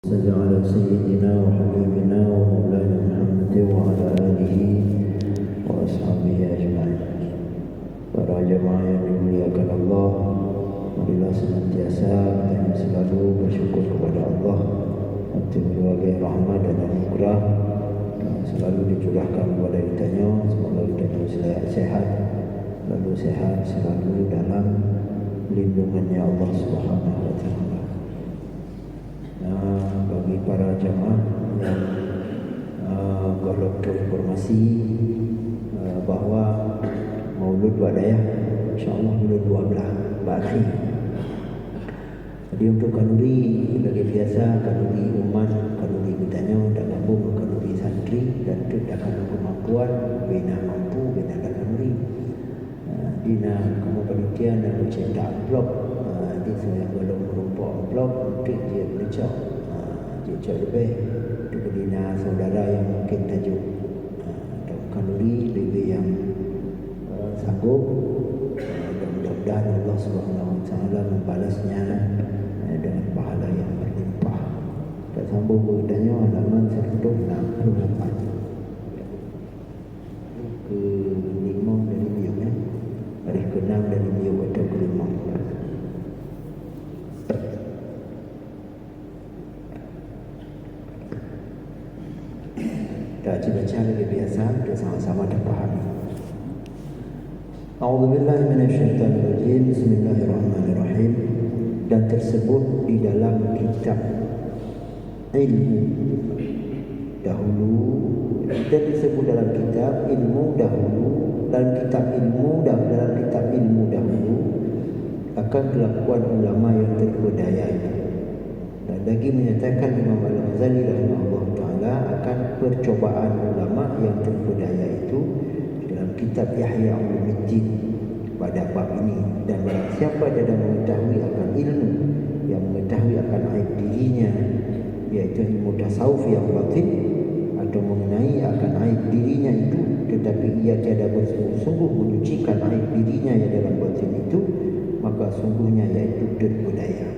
صل على سيدنا وحبيبنا ومولانا محمد وعلى آله وأصحابه أجمعين. Para jemaah yang dimuliakan Allah, marilah senantiasa dan selalu bersyukur kepada Allah atas berbagai rahmat dan anugerah yang selalu dicurahkan kepada kitanya. Semoga kita sehat, lalu sehat selalu dalam lindungannya Allah Subhanahu wa taala. Bagi para jemaah yang golongan informasi bahawa Maulud Wadayah insya-Allah bulan 12 berakhir. Jadi untuk kanuri sebagai biasa, kanuri umat, kanuri kitanya dah gabung kanuri santri dan tidak akan kemampuan bina mampu bina kanuri. Dina kamu panitia dan mencetak blog di saya belum merumpuk blog untuk dia melecak dia lebih untuk dina saudara yang mungkin tajuk dalam kanuri lebih yang sanggup, dan mudah-mudahan Allah Subhanahu wa taala membalasnya dengan pahala yang berlimpah. Dan sambung beritanya halaman 168 ke 5 dari Miyuk baris ke 6 dari Miyuk atau ke 5. Kita baca lagi biasa untuk sama-sama terpahami. A'udzubillahi minasyaitonirrajim. Bismillahirrahmanirrahim. Dan tersebut di dalam kitab ilmu dahulu, dan disebut dalam kitab ilmu dahulu, dalam kitab ilmu dahulu akan kelakuan ulama yang terpedaya itu. Dan lagi menyatakan Imam Al-Ghazali rahimahullah taala akan percobaan ulama yang terpedaya itu dalam kitab Ihya Ulumuddin pada bab ini. Dan barang siapa yang mengetahui akan ilmu, yang mengetahui akan aib dirinya, iaitu ilmu tasawuf yang batin, atau mengenai akan aib dirinya itu tetapi ia tiada bersungguh-sungguh menyucikan aib dirinya yang dalam batin itu, maka sungguhnya iaitu terpedaya.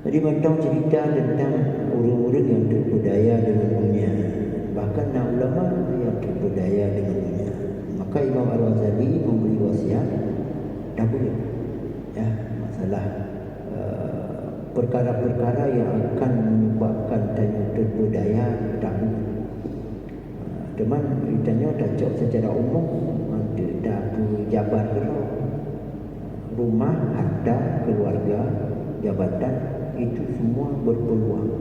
Jadi macam cerita tentang orang-orang yang terpedaya dengan dunia, bahkan ulama yang terpedaya dengan dunia. Maka Imam Al-Ghazali memberi wasiat tak boleh masalah perkara-perkara yang akan menyebabkan tanya terpedaya tak boleh. Teman ditanya tak secara umum ada pejabat rumah, harta, keluarga, jabatan, itu semua berpeluang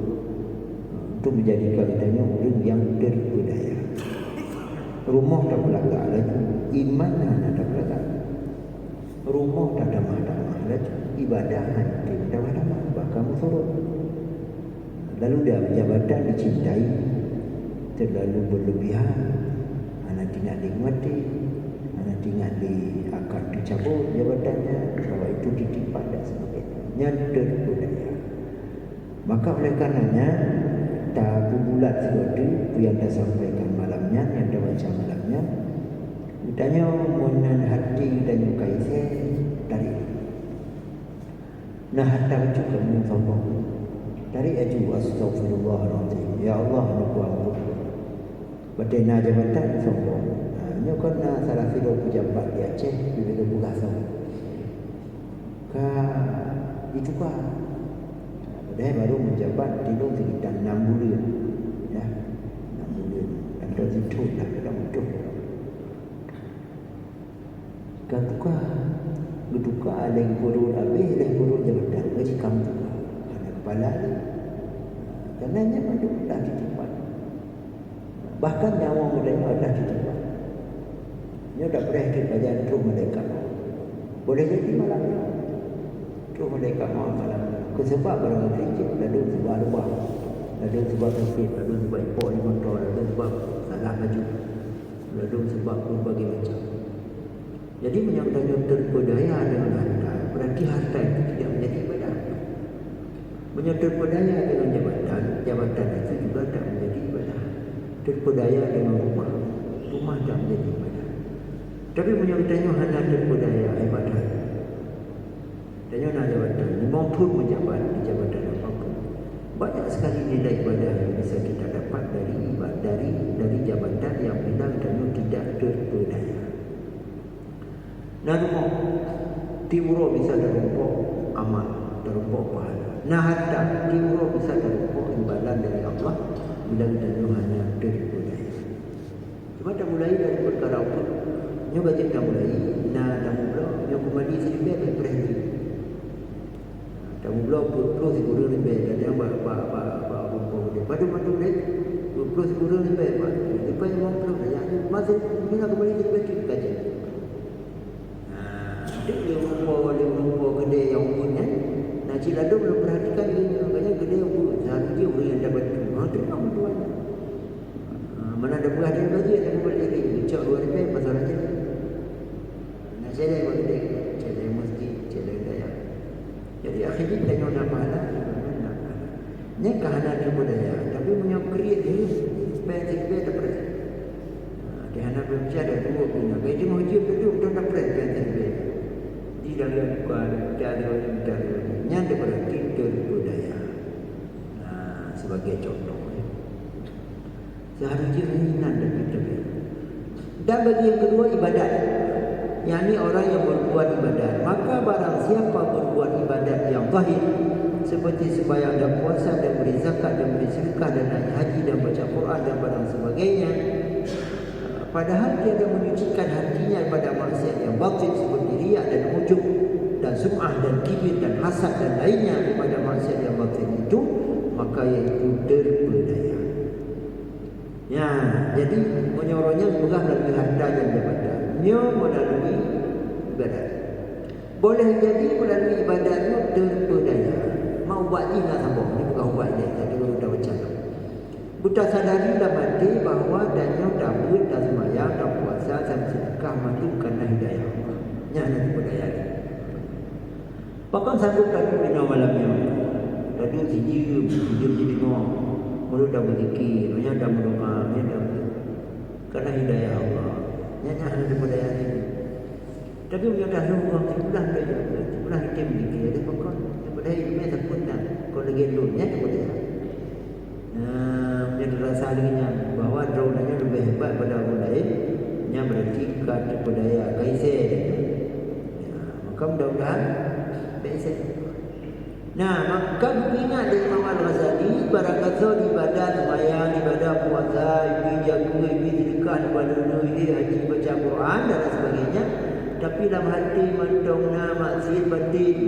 untuk menjadikan ditanya orang yang terpedaya. Rumah tak belakang lagi, iman tak belakang. Rumah tak damah-damah lagi, ibadah tak damah-damah, bahkan musurut. Lalu dia jabatan dicintai terlalu berlebihan, anak tinggal nikmati, anak tinggal akan dicabut jabatannya, bahwa itu ditipat dan sebagainya. Yang terpedaya. Maka oleh karenanya tak bulat seperti yang dah sampaikan malamnya, yang dah baca malamnya, ditanya monan hati dan kaisah dari nah hatta juga sombong dari aju astagfirullahaladzim, ya Allah aku ampun batena jabatan sombong. Nya kena salah filo pejabat di Aceh bila buka sombong ka itu ka dah baru menjabat tidur sekitar 6 bulan. 6 bulan. Ada situ dah dalam hidup. Katuka geduka lagi guru habis lagi guru jabatan gaji kamu tu. Karena kepala ni. Karena nya hidup dah ditipat. Bahkan nyawa mudanya dah ditipat. Nya dah berakhir bagian terus mereka. Boleh jadi malamnya. Terus mereka malam. Sebab barang kritik, lalu sebab luar, lalu sebab sakit, lalu sebab impor di motor, lalu sebab salah baju, lalu sebab berbagai macam. Jadi menyangkanya terpedaya dengan harta, berarti harta itu tidak menjadi ibadah. Terpedaya dengan jabatan, jabatan itu juga tak menjadi ibadah. Terpedaya dengan rumah, rumah tak menjadi ibadah. Tapi menyangkanya hanya terpedaya ibadah. Tanya nak jabatan, maupun menjabat di jabatan apapun, Banyak sekali nilai ibadah yang bisa kita dapat dari jabatan yang benar dan tidak terpedaya. Narumo tiwuro bisa darumpok amal, darumpok pahala. Nah harta tiwuro bisa darumpok imbalan dari Allah bila kita hanya terpedaya. Cuma tak mulai dari perkara apa? Nyo baca tak mulai. Nah tak mulai. Nyo kembali sedikit dari berhenti. Tak mulai plus segera lebih. Dan yang pak rumput dia. Pada matu dia plus segera lebih. Lepas yang mampu dia. Masa bila kembali sedikit kita kaji. Dia rumput gede yang punya. Nah cila tu belum perhatikan dia. Makanya gede yang punya. Seharusnya orang yang dapat tu. Itu kan tuan. Mana ada perhatian baju yang aku boleh diri. Ucap luar biasa masalah je. Nak saya yang boleh diri. Saya yang mesti. Saya yang daya. Jadi akhirnya kita nak pahala. Ini kahana dia budaya. Tapi punya create ni. Supaya dapat. Dia hendak berbicara ada dua punya. Kalau dia mau ujian tu. Dia nak perhatian. Di dalam bukan. Dari orang. Yang daripada kita budaya. Sebagai contoh. Seharusnya ringan dan kita. Dan bagi yang kedua ibadat. Yang ini orang yang berbuat ibadat. Maka barang siapa berbuat ibadat yang zahir seperti sembahyang dan puasa dan beri zakat dan beri sedekah dan naik haji dan baca Quran dan barang sebagainya. Padahal dia ada menyucikan hatinya pada maksiat yang batin seperti riak dan ujub dan sum'ah dan kibir dan hasad dan lainnya pada maksiat yang batin itu, maka iaitu terpedaya. Ya, jadi menyorongnya juga melalui harta dan jabatan. Nyo melalui ibadat. Boleh jadi melalui ibadat itu terpedaya. Mau buat ini nak sambung. Ini bukan buat ini. Tadi baru dah baca. Buta sadari dah mati bahawa dannya dah buat, dah semayang, dah puasa, dan sedekah mati kerana hidayah Allah. Yang ada terpedaya. Bahkan sanggup tadi bina malamnya. Tadi sijil jadi ngomong. Mulut dah berzikir, banyak dah berdoa, banyak dah kerana hidayah Allah. Nyanya ada daripada yang ini. Tapi banyak dah luang, sebelah dah juga. Sebelah kita berzikir, ada pokok. Daripada hidupnya takut dah. Kalau lagi luangnya daripada yang. Dia terasa dengannya bahawa dronanya lebih hebat pada orang lain. Yang berarti daripada yang kaisir. Maka mudah-mudahan kaisir. Nah, maka ingat dari Imam Al-Ghazali barang kata ibadah sembahyang, ibadah puasa, jaga, sedekah, ibadah haji, baca Quran dan sebagainya, tapi dalam hati mentongna maksiat batin.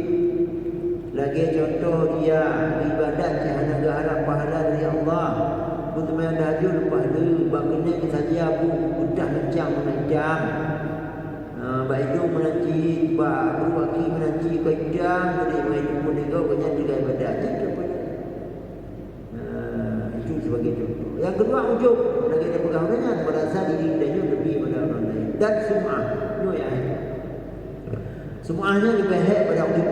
Lagi contoh dia ibadat yang hanya harap pahala dari Allah. Betul yang dah ada lepas tu, baknya saja budak mencang. Baiklah menanti, berwakil menanti kejam, jadi main pun juga banyak juga ibadahnya. Itu sebagai contoh. Yang kedua ujub, lagi ada pergaulannya merasa diri dan lebih pada orang lain. Dan sum'ah, itu yang sum'ahnya lebih baik pada ujub.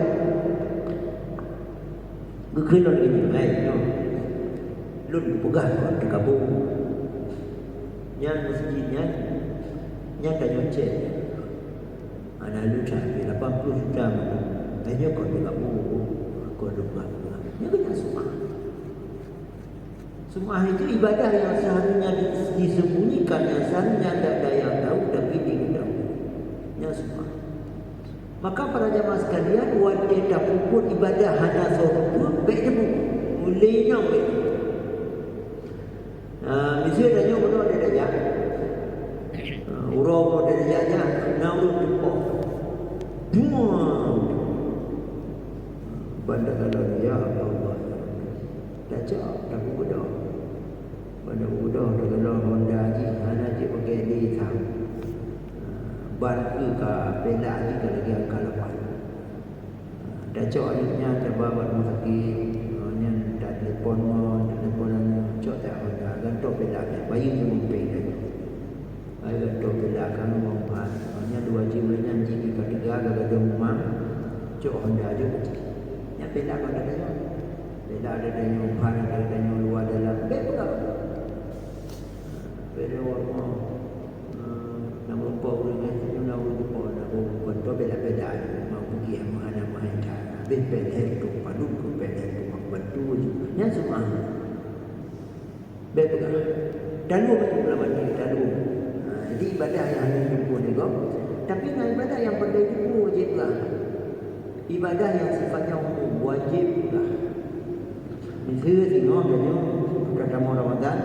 Kekelon ini, baik, lun pegah kau terkabung. Yang masjidnya, yang tak nyocek. Anak lu cari 80 juta mana. Hanya kau juga kau lupa. Dia kena sumah. Sumah itu ibadah yang seharusnya disembunyikan, yang seharusnya tidak ada yang tahu tapi diketahui. Yang sumah. Maka para jamaah sekalian, wanita puput ibadah hanya seorang pun, baik dia puput. Mulainya baik. Misalnya tanya mana ada dajah. Urau ada dajahnya, namun tepuk. Bandar kalau ya Allah. Dah cak, dah budak. Bandar budak dah kalau Honda haji, haji pakai di tam. Ban ke pelak haji kalau lagi angka lepas. Dah cak akhirnya terbawa rumah sakit. Hanya dah telefon cak tak Honda. Gantung pelak ni, bayi tu mumping lagi. Gantung pelak kan mempan. Hanya 2 jam nanti kita 3 ada rumah. Cak Honda juga. Yang pelak kau dah tanya. Pelak ada tanya umpan, ada tanya luar dalam. Pelak pun pelak orang nama lupa orang yang nama lupa orang tu pelak-pelak mau pergi mana-mana. Habis pelak tu palu ke pelak tu tu nya semua betul dan lu ulama ni dan lu jadi ibadah yang hanya jumpa ni kau tapi dengan ibadah yang benda itu wajib lah ibadah yang sifatnya umum wajib lah misalnya tengok pada Ramadan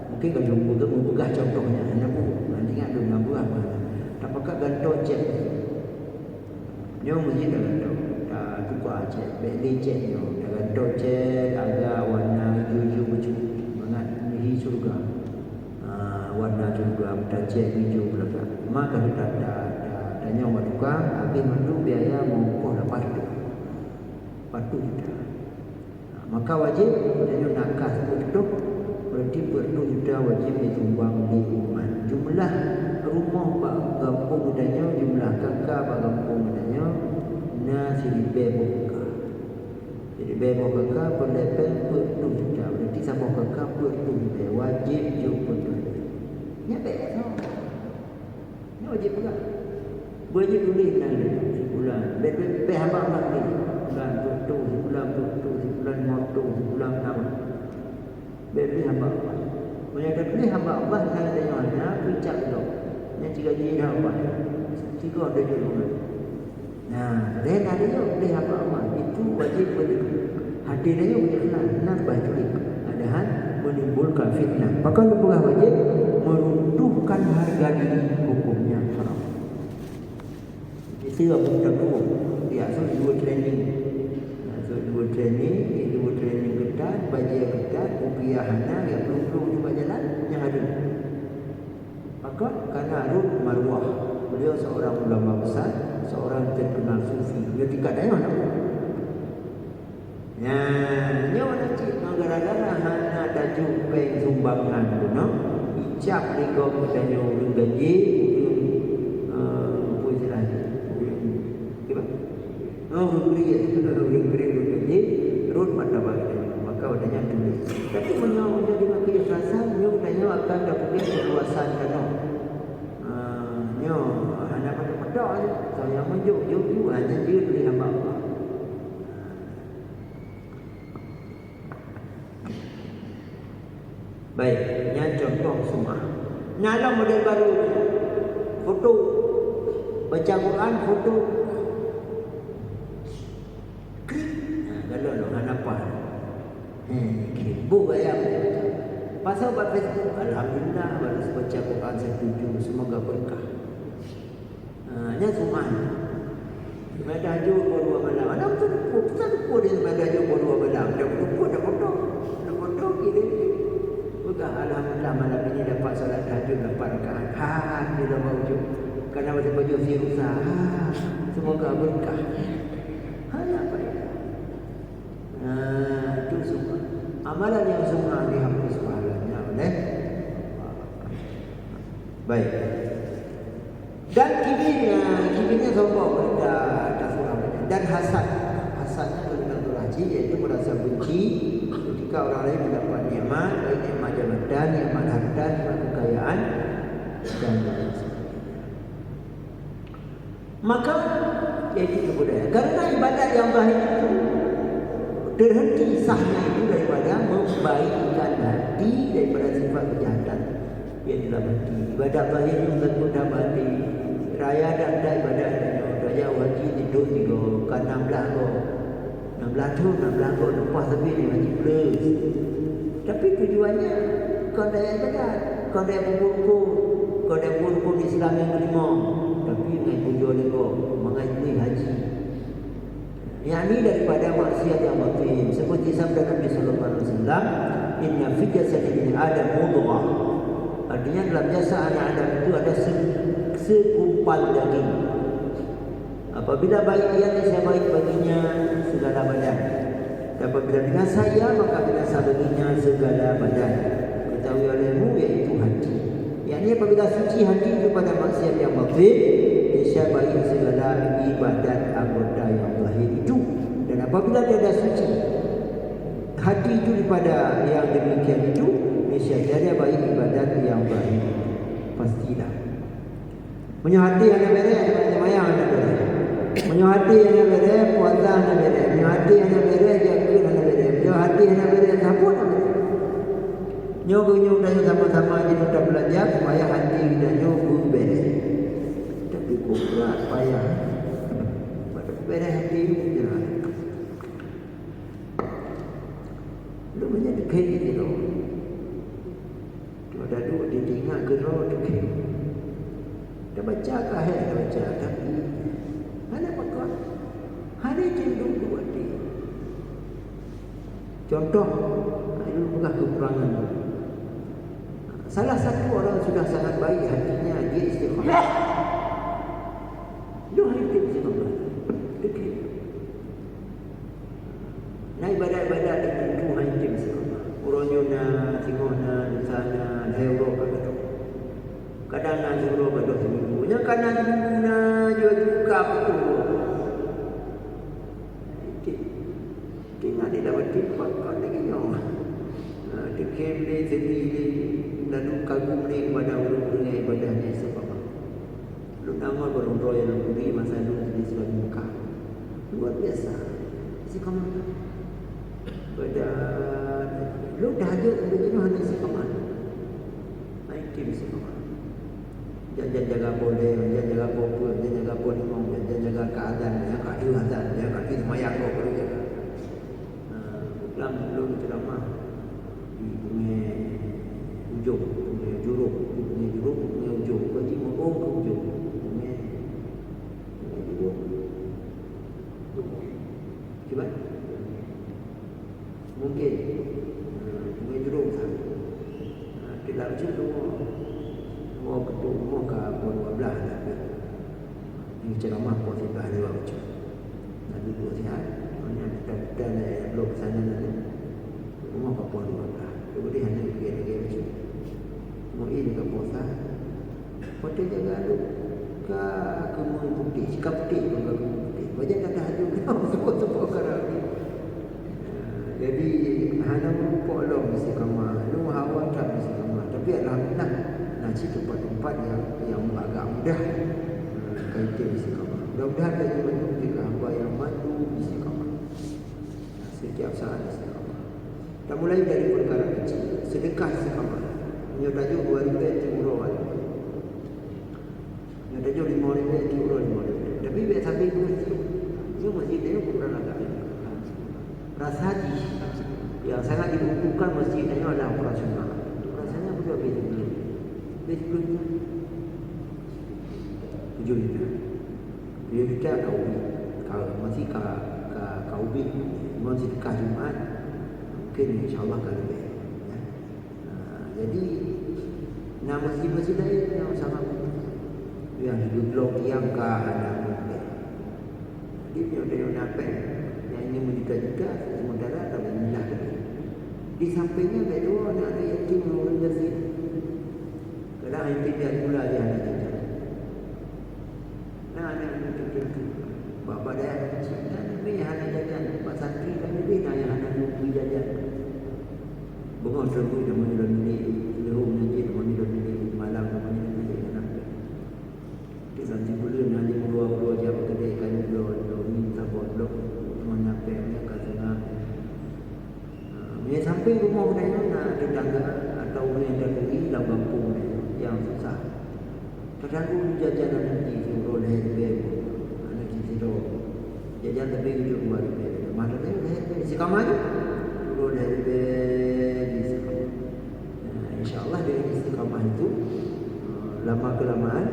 mungkin kalau jumpa tu memegah contohnya kenapa nanti ingat tu nak buat apa tak pakai gantung cek dia mesti dah gantung tukar cek beli cek dia dah gantung cek agak warna hijau macam bangat ni surga warna surga dan cek hijau belakang maka kita tanya orang tukang habis mandu biaya mengkoh dapat patuh kita maka wajib tanya nakah betul berarti perlu juta wajib ditumbang di umat jumlah rumah pak kampung adanya jumlah kakak pak kampung adanya na sini beboka jadi beboka kakak berlevel perlu juta berarti sama kakak perlu juta wajib juga perlu nya betul nya wajib juga wajib tulis nanti bulan be hamba mati bulan betul bulan moto bulan nama beli hamba Allah. Punya beli hamba Allah yang ada mana puncak tu. Yang tiga dia apa? Tiga ada di rumah. Nah, dan ada juga beli hamba Allah itu wajib beli. Hati dia punya kenal, nak baca ni. Ada hal menimbulkan fitnah. Maka bukan wajib meruntuhkan harga diri hukumnya haram. Itu apa kita tahu? Dia asal dua training. Dua training ketat, baca ketat, rupiah hana, yang belum juga jalan, yang ada. Maka kerana Arud Marwah, beliau seorang ulama besar, seorang terkenal sufi. Dia tingkat daya mana? Dia orang cik, gara-gara hana daju peng sumbangan tu, no? Icap liga katanya orang gaji, apa istilahnya? Orang beri rut mata bagi maka wadahnya tulis tapi menyawa dengan keikhlasan nyo wadahnya akan dapat keluasan kano nyo anak pada saya menjuk hanya dia beli hamba Allah baik yang contoh semua ada model baru foto baca Quran foto bu gaya pasal buat Facebook alhamdulillah baru baca Quran setuju semoga berkah nya suman ibadah jo dua malam ada tu dia ibadah jo dua malam dah foto kiri bukan alhamdulillah malam ini dapat solat tahajud dapat rakaat di dalam wujud kerana baca baju firza semoga berkah apa itu semua amalan yang semua dihapus pahalanya oleh baik dan kibirnya sombong dah surah dan hasadnya benar-benar haji iaitu merasa benci ketika orang lain mendapat nikmat baik nikmat jabatan, nikmat harta, nikmat kekayaan dan lain sebagainya maka iaitu kebudayaan karena ibadat yang baik itu terhenti sahnya itu daripada membaikkan hati daripada sifat kejahatan yang dalam hati. Ibadat zahir itu tentu dalam hati. Raya dan ibadat raya wajib itu 3 kan 16 tu 16 lepas tapi ni wajib plus. Tapi tujuannya kau daya ibadat, kau daya berbuku Islam yang kelima. Tapi dengan tujuan itu mengaji haji. Yang ini daripada maksiat yang batin seperti sabda Nabi sallallahu alaihi wasallam inna fi jasadi ibni adam mudghah artinya dalam jasad anak Adam itu ada segumpal daging apabila baik ia saya baik baginya segala badan dan apabila binasa ia maka binasa baginya segala badan ketahui olehmu iaitu hati yakni apabila suci hati itu pada maksiat yang batin dia baik segala ibadat anggota yang lahir itu dan apabila dia dah suci hati itu daripada yang demikian itu niscaya dia baik ibadat yang baik pastilah punya hati yang beres semayang yang beres punya hati yang beres puasa yang beres punya hati yang beres jaga yang beres Dia hadis nak beri siapa nak beri. Nyogo dah sama-sama je kita belajar supaya hati kita nyogo beres. Tapi kuat payah. Pada beres hati je lah. Lu menjadi kaya gitu. Tu ada dua dia ingat gerau tu kaya. Dah baca kah? Dah baca tapi mana pakar? Hari cenderung dua dia. Contoh, ini bukan kekurangan. Salah satu orang sudah sangat baik hatinya, dia istiqamah. Lu hidup istiqamah. Dekat. Nah ibadat-ibadat tertentu hidup istiqamah. Urangnya singona sana hero kat. Kadang nak suruh kat seminggu. Nya kadang seminggu na juga betul. Tinggal dia dapat tipak kat lagi nyawa. Dekat dia sendiri lalu kagum ni kepada orang-orang ibadahnya sebab lu nama berondro yang beri masa lu di sebelah muka luar biasa si kamu pada lu dah ada begini hanya si kamu naik tim si kamu jangan jaga boleh jangan jaga pokok jangan jaga polimong jangan jaga keadaan ya keadaan ya keadaan semayang kau perlu jaga dalam lu ceramah di bunga ujung, punya juruk, punya ujung. Bagi mengong ke ujung, punya juruk. Cuba, mungkin punya juruk sah. Tidak macam tu, mau ketuk, mau ke pun 12 dah. Ini ceramah pun sebelah lewat macam. Nabi dua sihat, mana kita belum sana nanti. Mau ke pun 12. Kemudian hanya pergi macam. Mau ini ke puasa. Pada jaga lu ke kemung putih, sikap putih pun ke kemung putih. Banyak tak ada juga semua kerana ni. Jadi hanya merupakan Allah mesti kamar. Lu hawa tak mesti kamar. Tapi alhamdulillah nanti tempat-tempat yang agak mudah kaitan mesti kamar. Mudah-mudahan dari menunggu jika hamba yang mandu mesti kamar. Setiap saat mesti kamar. Dan mulai dari perkara kecil, sedekah mesti kamar. Punya tajuk 2 ribu timurah. Punya tajuk 5 ribu timurah 5 ribu. Tapi biar sampai ke masjid. Dia masjid dia kurang agak. Rasa haji yang sangat dibutuhkan masjidnya adalah operasional. Rasanya berapa beza? Beza 7 juta. 7 juta kau masih kau masih sedekah Jumaat mungkin insyaAllah akan lebih. Jadi nama masjid-masjid lain yang sangat yang digelok yang kah ada mungkin. Jadi dia dapat yang ini menjuta-juta sementara tak menyilah lagi. Di sampingnya ada anak yatim orang jasir. Kadang yatim dia pula dia anak jajan. Nah anak yatim tu bapa dia kecil ni anak jajan. Pak santri kami ni yang anak pergi jajan. Bukan terus dia menjual ni lerum nanti dia menjual ni malam dia menjual ni anak. Di santri bulan nanti dua jam kedai kayu blok minta blok mana pemnya katanya. Ni sampai rumah dia nak tetangga atau yang dah pergi dalam kampung yang susah. Terganggu jajanan nanti turun harga anak kita jajan tapi hidup luar biasa. Mana ni si kamar turun harga. InsyaAllah dengan istiqamah itu lama kelamaan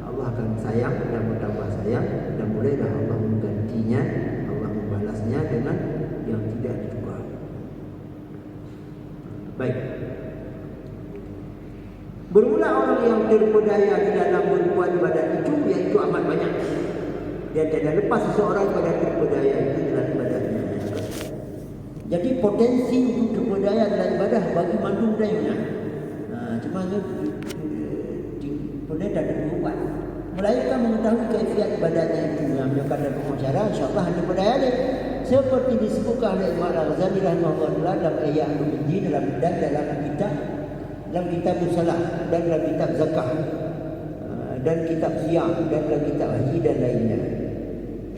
Allah akan sayang dan bertambah sayang dan mulailah Allah menggantinya, Allah membalasnya dengan yang tidak diduga. Baik. Bermula orang yang terpedaya di dalam berbuat ibadat itu iaitu amat banyak. Dan tidak lepas seseorang pada terpedaya itu dalam ibadatnya. Jadi potensi untuk terpedaya dalam ibadah bagi mandung dayanya. Cuma boleh tak dibuat. Melainkan mengetahui kaifiat ibadatnya itu yang kata pengacara insya-Allah hanya berdaya dia. Seperti disebutkan oleh Imam Al-Ghazali rahimahullah dalam ayat al-Jinni dalam kitab salat dan dalam kitab zakat dan kitab siyam dan dalam kitab haji dan lainnya.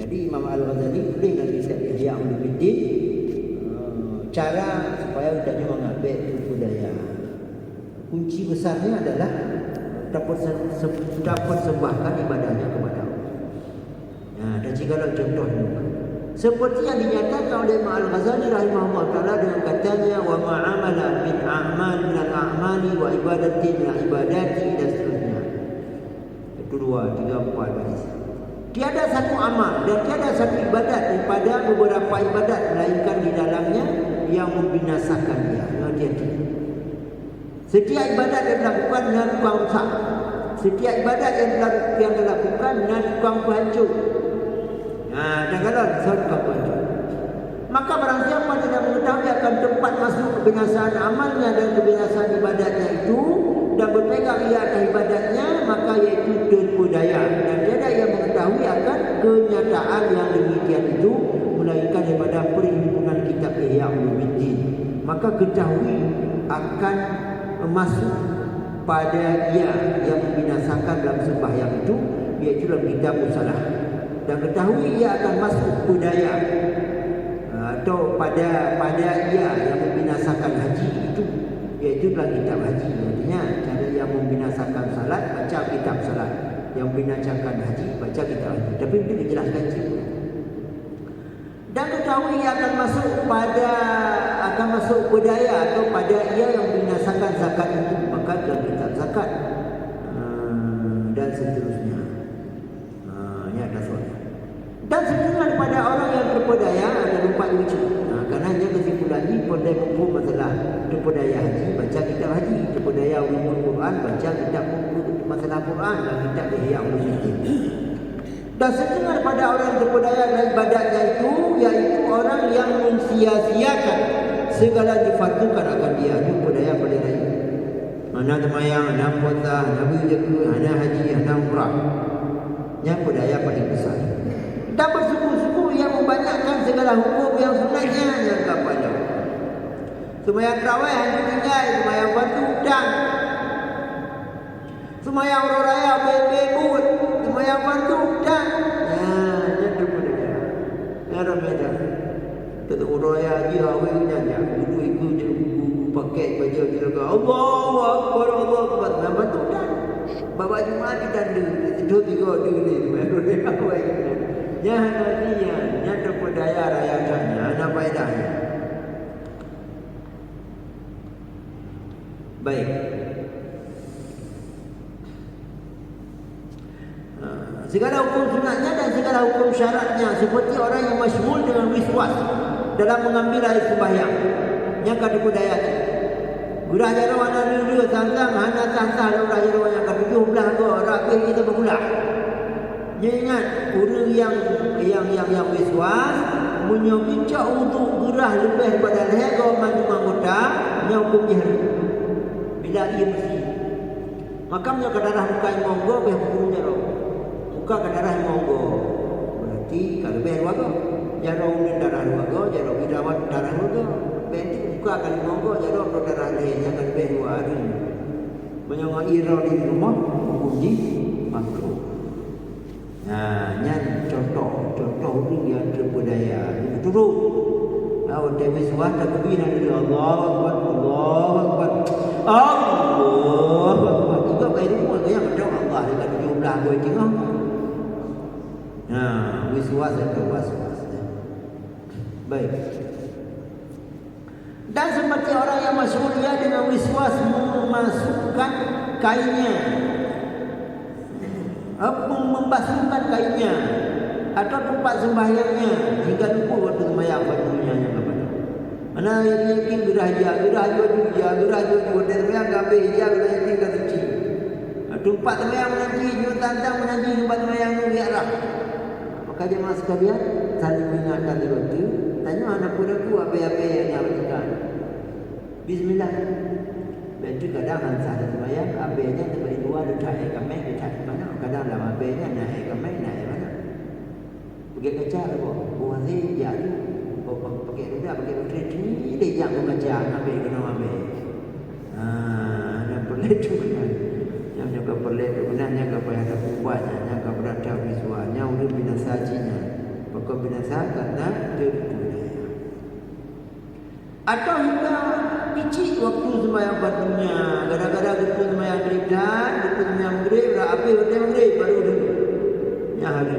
Jadi Imam Al-Ghazali tulis dalam kitab Ihya Ulumuddin cara supaya udahnya mengambil tipu daya. Kunci besarnya adalah dapat sembahkan ibadahnya kepada Allah. Dan segala contohnya seperti yang dinyatakan oleh Imam Al-Ghazali rahimahullah taala dengan katanya wa ma'amala min a'mal min al-a'mali wa ibadati min ibadati dan seterusnya. Itu 2, 3, 4 hadis. Tiada satu amal dan tiada satu ibadat daripada beberapa ibadat melainkan di dalamnya yang membinasakan dia. Hati-hati. Setiap ibadat yang dilakukan dengan tukang rusak. Setiap ibadat yang dilakukan dengan tukang penghancur. Janganlah tukang penghancur. Maka barang siapa tidak mengetahui akan tempat masuk kebinasaan amalnya dan kebinasaan ibadatnya itu dan berpegang ia atas ibadatnya, maka iaitu tipu daya. Dan tiada yang mengetahui akan kenyataan yang demikian itu melainkan daripada perhimpunan kitab Ihya Ulumuddin. Maka ketahui akan masuk pada ia yang membinasakan dalam sembahyang itu, iaitu dalam kitab Musalah. Dan ketahui ia akan masuk budaya atau pada ia yang membinasakan haji itu, iaitu dalam kitab haji. Artinya cara yang membinasakan salat baca kitab salat, yang membinasakan haji baca kitab haji. Tapi itu dijelaskan situ. Dan ketahui ia akan masuk budaya atau pada ia yang membinasakan zakat itu, maka dalam kitab zakat dan seterusnya. Ini ada soal. Dan seterusnya daripada orang yang terpedaya ada 4 wujud. Kerana hanya kesimpulannya pada hukum masalah terpedaya haji baca kitab haji, terpedaya ulumul Quran baca kitab masalah Quran dan kitab Ihya Ulumuddin. Dan seterusnya daripada orang yang terpedaya dalam ibadatnya itu, iaitu orang yang mensia-siakan segala difardukan akan dia. Itu pedaya paling lain. Mana semayang, mana puasa, mana berjaga, mana haji, mana umrah. Yang pedaya paling besar. Dan bersungguh-sungguh yang membanyakkan segala hukum yang sunatnya yang kepada. Semayang terawih hanya tinggal, semayang fardu hutang. Semayang orang raya bebut, semayang fardu hutang. Yang terpedaya. Yang ramai. Tetap orang raya haji awal nyanyi. Dulu ikut je paket baju juga. Allahu Akbar, Allahu Akbar. Nama tu kan. Bawa Jumaat di tanda. Itu 3 ni. Mereka awal. Yang hanya yang terpedaya rakyatnya. Ada faedahnya. Baik. Segala hukum sunatnya dan segala hukum syaratnya, seperti orang yang masyghul dengan wiswas dalam mengambil air sembahyang yang kata budaya. Gurah jaro ana dulu tanggang hana tantah gurah jaro yang kata 17 go rapi kita berulah. Ingat orang yang wiswas menyobincak untuk gerah lebih daripada leher kau maju anggota yang hukum jihad. Bila ia mesti maka menjaga darah muka yang monggo biar hukum jaro. Muka ke darah yang monggo. Berarti kalau lebih wago jaro unin darah wago, jaro bidawat darah wago. Berarti muka kali monggo jaro darah leher yang lebih hari. Menyangka ira di rumah hukum makruh. Yang contoh orang yang terpedaya itu turut. Awak dewi suara kebina dari Allah Akbar, Allah Akbar, Allah Akbar. Juga baik rumah yang berdoa Allah dengan jumlah gue tengok. Wiswas dan was-was. Baik. Dan seperti orang yang masyhur dia dengan wiswas memasukkan kainnya, membasuhkan kainnya atau tempat sembahyangnya hingga lupa waktu sembahyang fardunya yang kepada. Mana yakin gerah juga dan sembahyang gabe dia gerah yakin ke suci. Tempat sembahyang menanti, jua tantang menanti tempat sembahyang tu biarlah. Maka jemaah sekalian, saling mengingatkan waktu. Tanya anak padaku apa-apa yang nak berikan. Bismillah. Betul kadang hantar sembahyang, apa-nya terbalik dua dekat kami dekat mana? Kadang dalam apa-nya naik kami naik mana? Pergi kaca apa? Buat ni ya tu. Pakai roda, pakai retreat ni dia yang kaca apa kena ambil. Ada pelit tu kan. Yang jaga pelit tu benarnya apa yang ada buatnya, yang apa berada visualnya, udah binasajinya. Pokok binasa karena terpedaya. Atau hingga kecil waktu sembahyang fardunya, kadang-kadang waktu sembahyang maghrib dan waktu sembahyang maghrib api waktu maghrib baru dulu ya hari.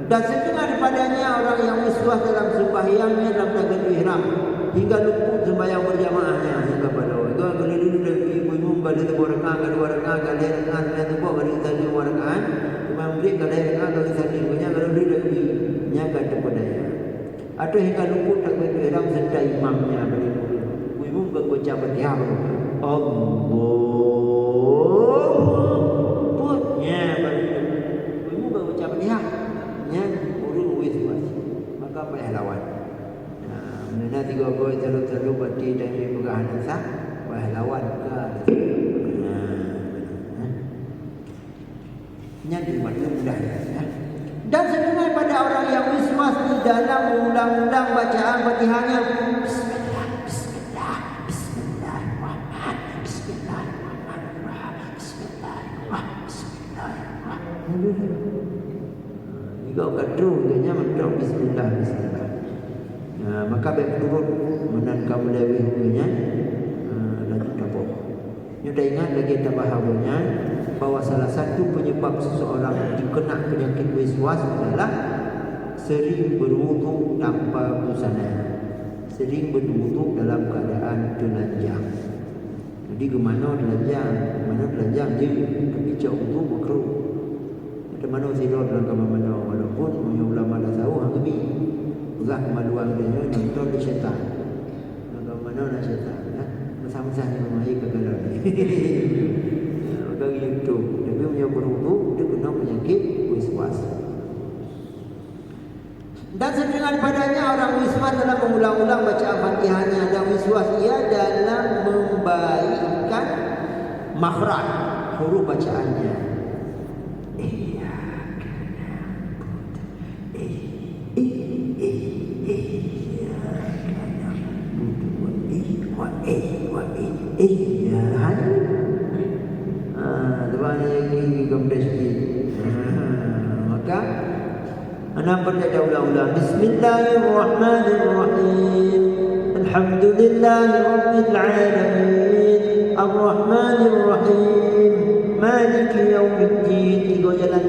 Dan setengah daripadanya orang yang wiswas dalam sembahyangnya dalam takbiratul ihram hingga luput sembahyang berjamaahnya hingga pada itu dulu dari ibu pada dua rakaat kedua rakaat kali rakaat dan tu pada tadi dua rakaat imam maghrib kali rakaat kali tadi punya kalau dulu dari nyaga kepadanya atau hingga luput takbiratul ihram serta imamnya pada ibu baca Fatihah Allahnya pada ibu baca Fatihah nya urung wiswas maka payah lawan. Nah, tiga boy terlalu berarti dan pegahan sah payah lawan ke. Nya dibuatnya mudah ya. Dan sebenarnya pada orang yang wiswas di dalam undang-undang bacaan Fatihahnya Bismillah, Bismillah, Bismillahirrahmanirrahim, Bismillahirrahmanirrahim, Bismillahirrahmanirrahim. Jika kadru dia mentok bismillah bismillah. Maka baik turun menan kamu lebih punya lagi tapok. Kita ingat lagi tabahabunya bahwa salah satu penyebab seseorang dikena penyakit wiswas adalah sering berwuduk tanpa busana, sering berwuduk dalam keadaan telanjang. Jadi kemana telanjang je kepicak wuduk makruh. Ada mana zina dalam kamar mana walaupun punya ulama dah tahu hang kami uzah kemaluan dia nonton di syaitan. Kamar mana nak syaitan bersama-sama dengan mai kegala ni. Maka gitu. Tapi punya berwudu dia kena penyakit wiswas. Dan setengah padanya orang wiswas dalam mengulang-ulang bacaan Fatihahnya dan wiswas ia dalam membaikkan makhraj huruf bacaannya. Maka anak berkata ulang-ulang Bismillahirrahmanirrahim Alhamdulillahirabbil alamin Arrahmanirrahim Maliki yaumiddin. Tiga jalan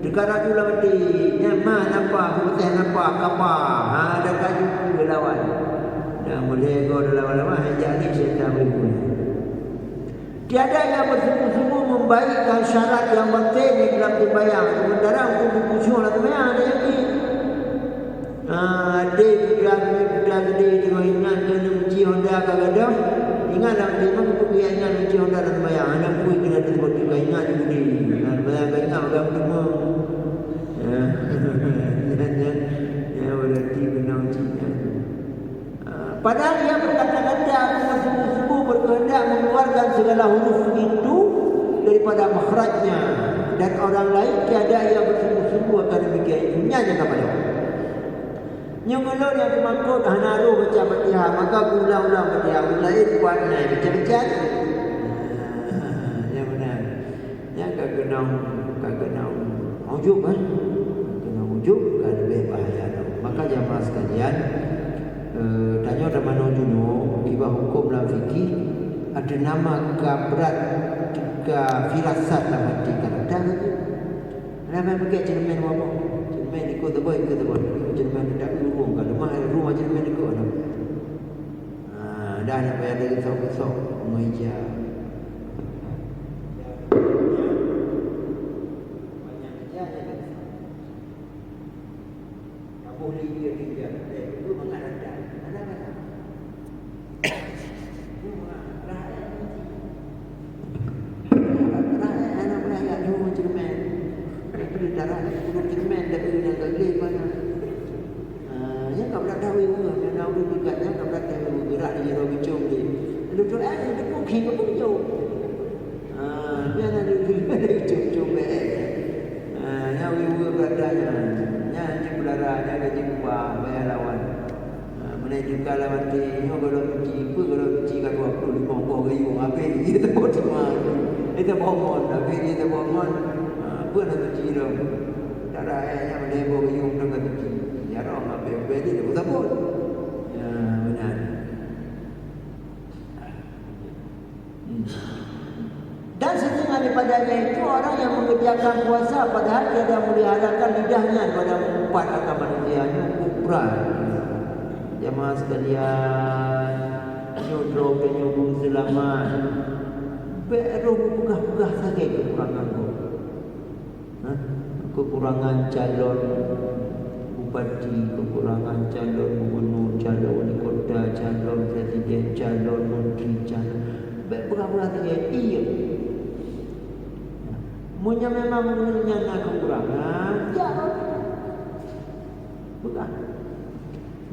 dekat tu lah mati nyaman apa putih apa kapa ada kayu lawan dan boleh go dalam lama jadi syaitan pun. Tiada yang bersungguh-sungguh membaikkan syarat yang penting di dalam sembahyang. Sementara untuk khusyuk dalam sembahyang ada lagi. Dia tengok ingat kena menci Honda kadang-kadang. Ingatlah dia memang dia ingat menci Honda dalam sembahyang. Anak pun kena tengok juga ingat dia budi. Sembahyang ingat orang semua. Ya berarti kena menci. Padahal dia berkata-kata aku bersungguh-sungguh berkehendak mengeluarkan segala huruf itu daripada makhrajnya dan orang lain tiada yang bersungguh-sungguh akan demikian itu nyanya kepada nyungulur yang dimaksud hanaru baca Fatihah maka ulang-ulang Fatihah lain buatnya baca-baca yang benar yang kena ujub kan kena ujub kan lebih bahaya maka jamaah sekalian tanya ada mana juno kibah hukum dalam fikih ada nama kabrat tiga firasat dalam hati kadang-kadang nama pakai cermin apa cermin ikut terbaik cermin tidak urung kalau rumah cermin ikut dah nak payah dari sok-sok meja banyak meja tak boleh dia itu mengada darah burung cermin dah beri yang gelap mana. Ya kau nak tahu juga, nak tahu dekatnya kau nak tahu gerak di jero bicung ni. Lu tu ada pun hingga pun jauh. Biar ada bicung-bicung baik. Yang ibu beradanya, yang di belaranya gaji kubah bayar lawan. Mana juga lawan ti, kalau benci kalau 25 orang gayu apa ni kita buat semua. Kita bohong, tapi kita bohong. Apa nak benci dia? Darah ayahnya menebur gayu dengan benci. Ya Allah, apa yang beli dia pun. Ya benar. Dan setengah daripadanya itu orang yang mengerjakan puasa padahal dia dah meliharakan lidahnya pada empat akal manusianya kubra. Jamaah sekalian, nyodro penyubung selamat. Baru pegah-pegah saja kekurangan kau. Kekurangan calon bupati, kekurangan calon gubernur, calon wali kota, calon presiden, calon menteri, calon. Berapa-berapa saja iya. Munya memang punya kekurangan, ya. Bukan.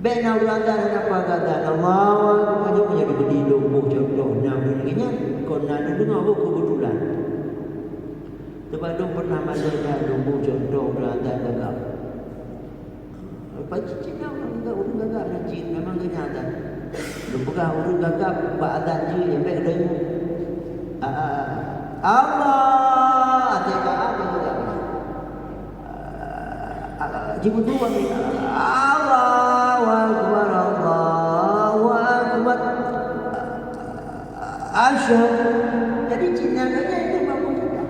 Bena ulanggan apa kata Allah, kamu punya di lumpuh contohnya begininya, kau nak dengar apa kebetulan. Sebab tu pernah masuknya lumpuh contoh ulanggan gagap. Pagi cina orang gagap nanti memang kenyataan. Lumpukah orang gagap badan je yang baik demo. Allah tega apa juga. Jibu dua ni. Allahu akbar, Allahu akbar. Asyhadu. Jadi Cina kata itu bagus juga.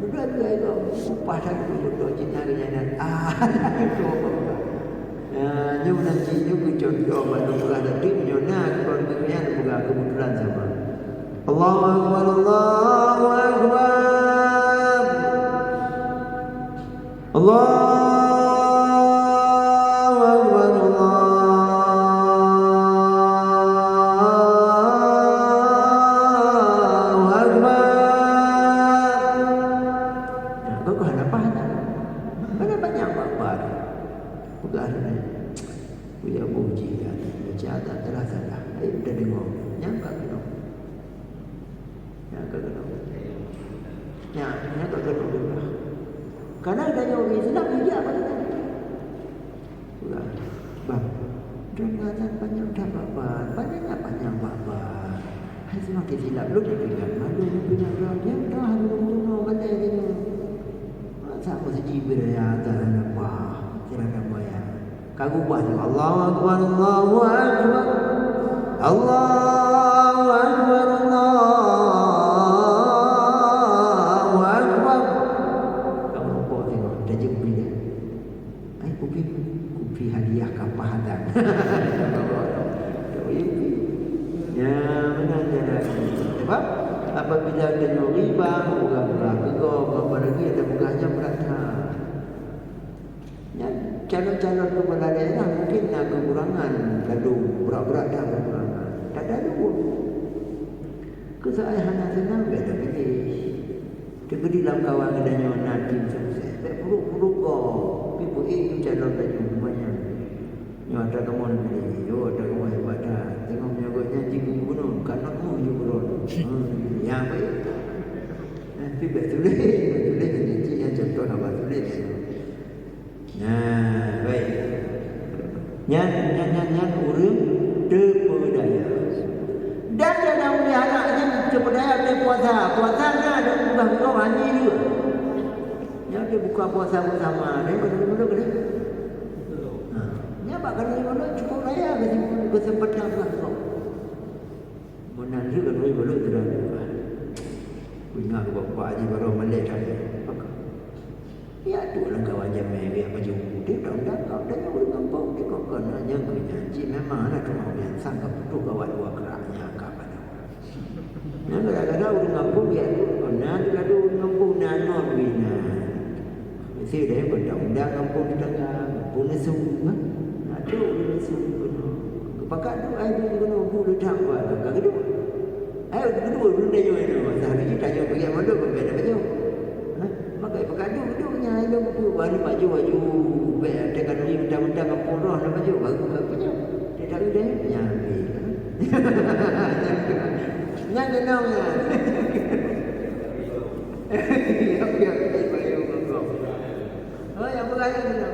Dua-dua itu upah satu duduk Cina kata itu. Nyu nanti nyu contoh mana bukan ada nyona kalau begini bukan kebetulan sama. Allahu akbar, Allahu akbar. Allahu akbar, Allahu akbar. Kau kau ada apa? Mana banyak apa? Bukan. Punya puji kan, baca tak terasa dah. Ayo dah dengar, nyangka kena, nyangka kena juga. Karena ada orang Islam puji apa kita? Bukan, bang, dengaran panjang dah babat, panjang babat. Hai semakin silap lu dah dengar, malu punya orang yang dah halu kata dia. Sama sejibir ya tak apa, kira apa ya. Kagu buat Allahu akbar, Allahu akbar, Allahu akbar, Allahu akbar. Kamu lupa tengok dah jumpa dia. Kupi hadiah kapahadan. Ya mana dia. Sebab apabila ada riba, bukan kegom, apa lagi ada bukannya berata. Calon-calon kepala daerah mungkin nak kekurangan gaduh berat-berat dah kekurangan tak ada pun kesayangan nasional tak ada pilih terjadi dalam kawan adanya nanti sukses tak perlu kau people itu calon tanya banyak ni ada kamu pilih yo ada kamu hebat dah tengok menyogoknya cikgu gubernur karena kamu je gubernur yang baik tapi betul jadi yang contoh apa tulis. Nah, baik. Nyan urang terpedaya. Dan dalam anaknya terpedaya dia puasa. Puasanya ada buka mandi juga. Yang dia buka puasa bersama. Dia betul-betul kena. Nya bakal ni cukup raya kesempatan puasa. Menan juga noi belum terang. Punya bapa haji baru Malay tadi. Ya tu orang kawan jamai dia maju. Dia dah kau dah urus kampung dia kau kena yang nyanyi memang ada cuma yang sangka tu kawan dua keraknya kapan. Yang kadang-kadang urus kampung dia tu kena dia tu urus kampung nanor bina. Mesti dia undang kampung di tengah kampung nesu kan. Ada urus nesu kena. Pakat tu ai tu kena urus dah buat kakak kedua. Ai kedua urus dia itu. Sehari kita tanya pergi mana berbeza baju. Pakai pakadu-padunya ada buku baru baju tekan ni mentang-mentang kapurah nak baju baru punya dia tak ada punya yang kenalnya oh yang beraya ada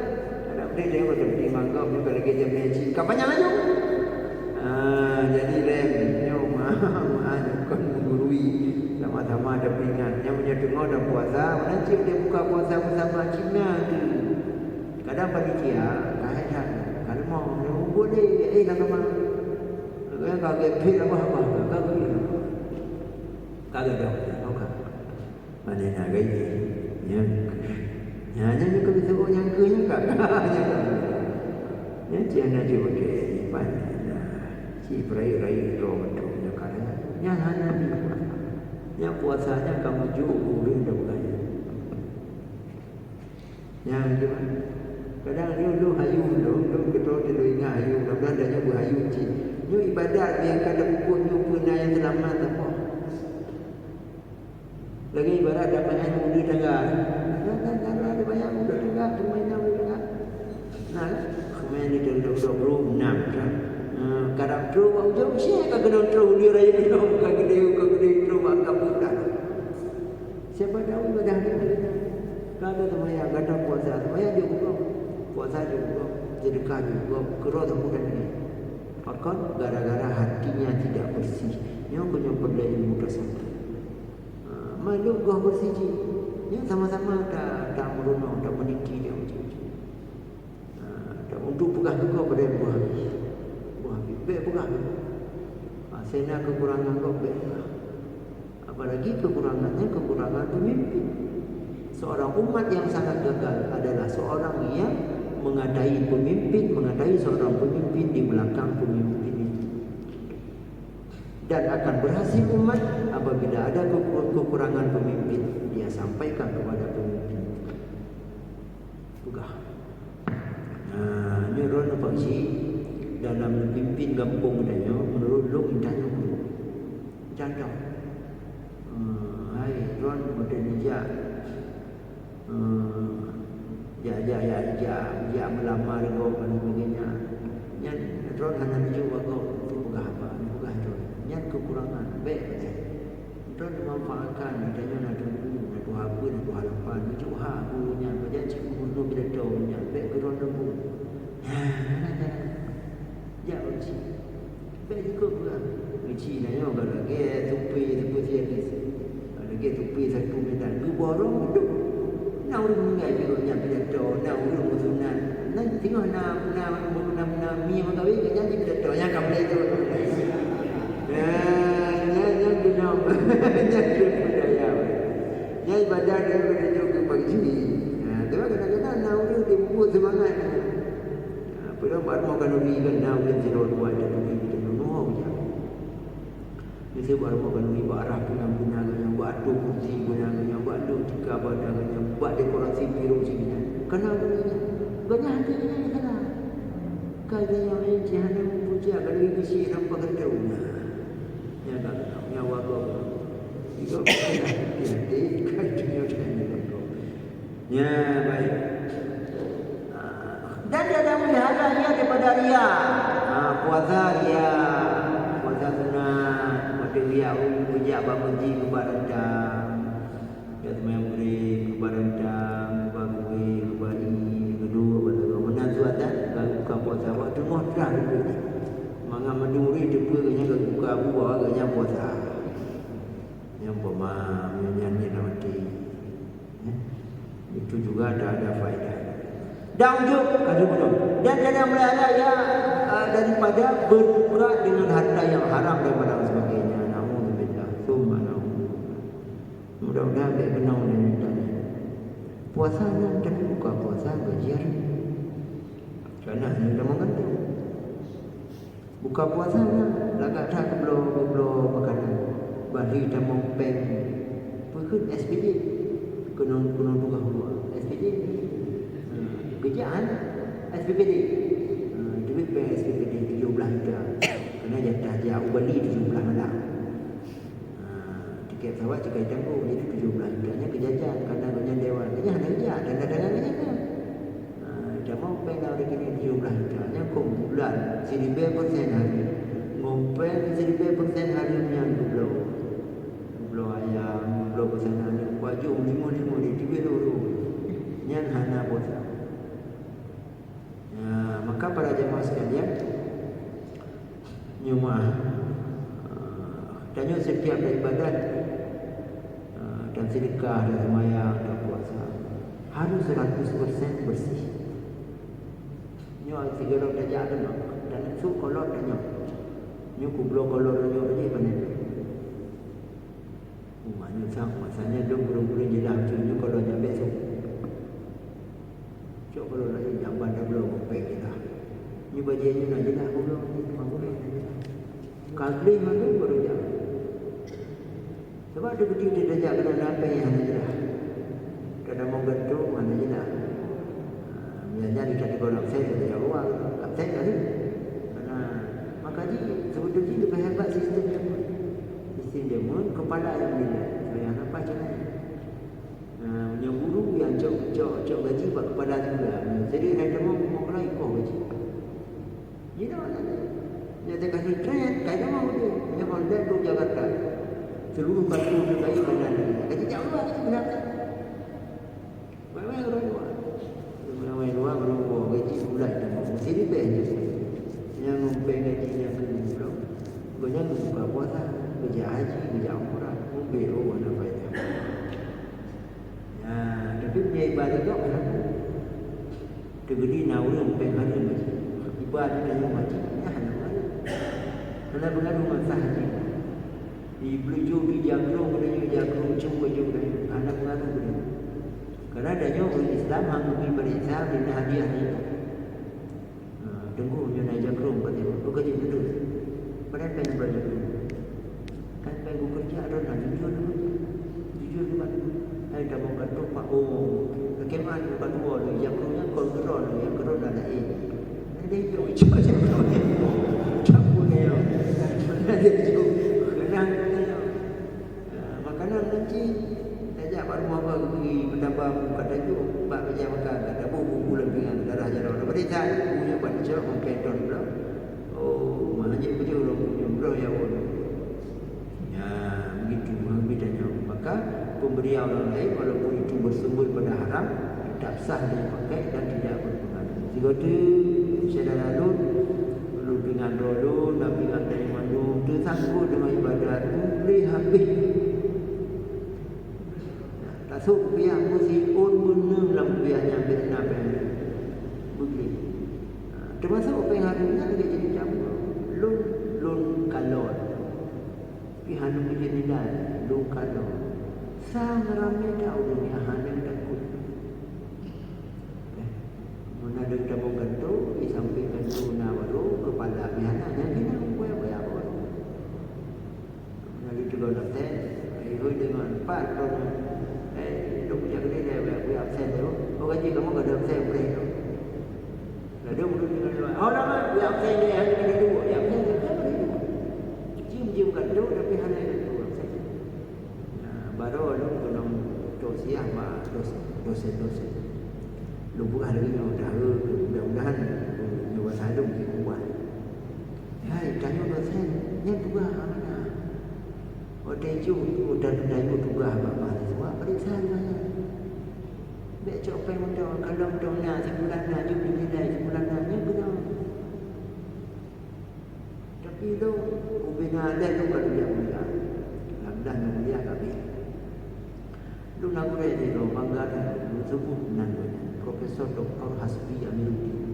dia pada di mangkau ni kalau kerja meji kapannya laju jadi rem kon menggurui sama-sama ada peringat yang punya dengar dan puasa nanti dia buka puasa bersama Cina tu kadang panitia kaitan kalau mau dia boleh nak kemana kalau kaget apa kagak kagak ada kau kan mana nak gaji yang hanya ni kau bisa kau yang kerja kagak yang jangan dia boleh pandai si berai-rai itu betul yang kaya yang hanya yang puasanya kamu jauh rindu kaya yang gimana kadang dia hayu ketua dia ingat hayu mudah-mudahan dia nyoba hayu cik nyu ibadat yang kada pun nyu yang selamat apa lagi ibadat dapat yang muda tengah ada banyak muda tengah mainan muda tengah nah main ni duduk room 6 kadang terus bau jauh siapa kena terus dia raya minum kagede terus makan budak siapa tahu ibadah dia kada semaya kada puasa semaya juga puasa juga sedekah juga kerana semudah ini akan gara-gara hatinya tidak bersih yang punya benda ilmu tersebut malu gua bersih yang sama-sama tak merunau tak meniki dia tak untuk pegang juga pada buah baik pegang saya nak kekurangan kau baik apalagi kekurangan pemimpin. Seorang umat yang sangat gagal adalah seorang yang mengadai seorang pemimpin di belakang pemimpin itu. Dan akan berhasil umat apabila ada kekurangan pemimpin, dia sampaikan kepada pemimpin. Tugah. Nyeron paksi dalam pimpin kampung danyo menurut lu intanya dulu. Jangan. Hai, ron modernija. Ya melamar kau dan sebagainya. Yang ron hanya dijual kau bukan apa, bukan itu. Yang kekurangan baik betul. Ron memanfaatkan adanya nadu apa, nadu harapan, nadu hakunya, berjanji untuk bila tahunya baik keron lembu. Ya uji, baik juga bukan. Uji nanya kalau lagi tupi siapa? Lagi tupi satu medan, tu borong tu. Nau mengai bironya pidato, nau musunan. Nanti tengok nak mi mengawin kerja di pidato yang kamu itu. Yang dinam, yang budaya. Yang ibadah dia menuju ke pagi ini. Tapi kadang-kadang nau dia dibuat semangat. Padahal baru makan ubi kan nau dia zero buat dan ubi kita nunuh je. Mesti baru makan ubi barah punya yang buat tu kursi punya buat tu jika badan buat dekorasi biru sini. Kenapa ni? Banyak hatinya ni kenapa? Kalau yang lain jangan puja kalau ini si nampak kedau. Ya tak tahu nyawa kau. Jika jadi kerjanya macam ni. Ya baik. Dan dia ada melihara dia daripada ria. Puasa ria, puasa sunat, mati ria puja bamuji kebarandang. Ya teman murid kebarandang, bagui, kebari, kedua pada menasuatan kalau buka puasa waktu mudah dulu. Manga maduri depa kanya buka buah kanya puasa. Yang pemam nyanyi nanti. Itu juga ada faedah. Dan ujuk kata belum. Dan jangan melihara ya daripada bergerak dengan harta yang haram dan sebagainya. Naudzubillah. Summa naudzubillah. Mudah-mudahan baik benar dan tanya. Puasanya tapi buka puasa gajian. Kerana sudah mengandung. Buka puasanya lagak tak belum makanan. Bari dan mempeng. Bukan SPJ. Kena tukar keluar. SPJ. Kerjaan SPPD duit bank SPPD 17 juta kena jatah jauh beli 17 malam tiket pesawat cekai tangguh jadi 17 jutanya kejajan kerana banyak dewan kerja hanya kerja dan dagangan kerja kan dah mau bank dah kini 17 jutanya kumpulan 1000% hari ngompen 1000% hari punya 20 ayam 20 pesanan baju 5 di TV dulu nyan hana puasa. Maka para jemaah sekalian nyuma tanya setiap ibadat dan sedekah dan sembahyang dan puasa harus 100% bersih. Nyo sigaro tajak ada dan su kolot tanya. Nyo kublo kolot nyo aje panen. Ni bajiannya nak jelah pulang ni bangun. Kagli mana baru jam. Sebab dia berdiri dia jajak kena apa yang hanya jelah. Kadang mau gantung mana jelah. Biasanya di kategori absen dia jauh luar. Absen kan? Karena makanya sebetulnya lebih hebat sistem dia pun. Sistem dia pun kepala yang bila. Yang apa macam yang guru yang cok gaji buat kepala juga. Jadi ada mau kena ikut gaji. You know what I mean? Dia kasih trend, kaya mau dia. Dia konten tu Jakarta. Seluruh kartu dia kaya kanan. Gaji jauh luar, gaji benar. Main-main orang luar. Main-main luar, berubah gaji bulan. Mesti dia bayar je. Yang bayar gajinya belum. Banyak buka puasa, kerja haji, kerja umrah. Mobil, mana faedah. Tapi punya ibadah tu kenapa? Tergedi naurung penghari masjid. Ibadah dan masjid ni hanya mana? Hanya pengaruh masa haji. Di Beliau di Jagrong, cuma juga anak pengaruh dia. Karena adanya orang Islam mengambil berinsaf dan hadiah itu. Tunggu dia naik Jagrong kata, bekerja terus. Padahal pengen belajar dulu. Kan pengen kerja ada nak jujur dulu. Jujur dulu. Ada mau kata Pak bagaimana bukan dua yang punya kontrol yang kedua ada dia juga macam campur dia dia juga kadang makanan nanti saja baru mau pergi menambah kata itu bak kerja makan kata buku lebih dengan darah jalan daripada saya punya baca mungkin ton pula mana je kerja orang punya bro ya begitu bedanya maka pemberian orang lain walaupun itu bersumber pada haram tidak sah dipakai dan tidak berpengaruh. Jika tu saya lalu perlu dengan dulu nak pingat dari mana tersangkut dengan ibadat tu boleh habis. Tak sok biar mesti pun benar dalam biarnya benar boleh. Termasuk apa yang harusnya dia jadi campur. Lun kalor. Pihak nu menjadi dah lun kalor. Sang ramai tahu dunia hanya takut. Mana ada tabung gantung, di samping gantung nawaru kepala bihananya kita buaya apa? Mana itu kalau absen, ikut dengan 4 tahun. Dok punya kerja dia absen tu. Oh gaji kamu tak ada absen boleh tu. Lalu mula dengan orang dia absen dia hanya ada 2, dia absen dia boleh. Cium gantung tapi hanya gantung absen. Baru lu kena dosia apa dosa. Lu bukan lagi yang mudah-mudahan nyawa sadung kuat. Hai, tanya dosen, yang tugas mana? Hotel itu udah dayu tugas apa semua periksa mana? Baik coba mudah kalau mudahnya sebulan aja nilai sebulan aja betul. Tapi lu ubina ada tu kalau dia mulia. Lamdan mulia kabeh. Lu nak boleh di rumah bangga sebut namanya Profesor Dr. Hasbi Amiruddin.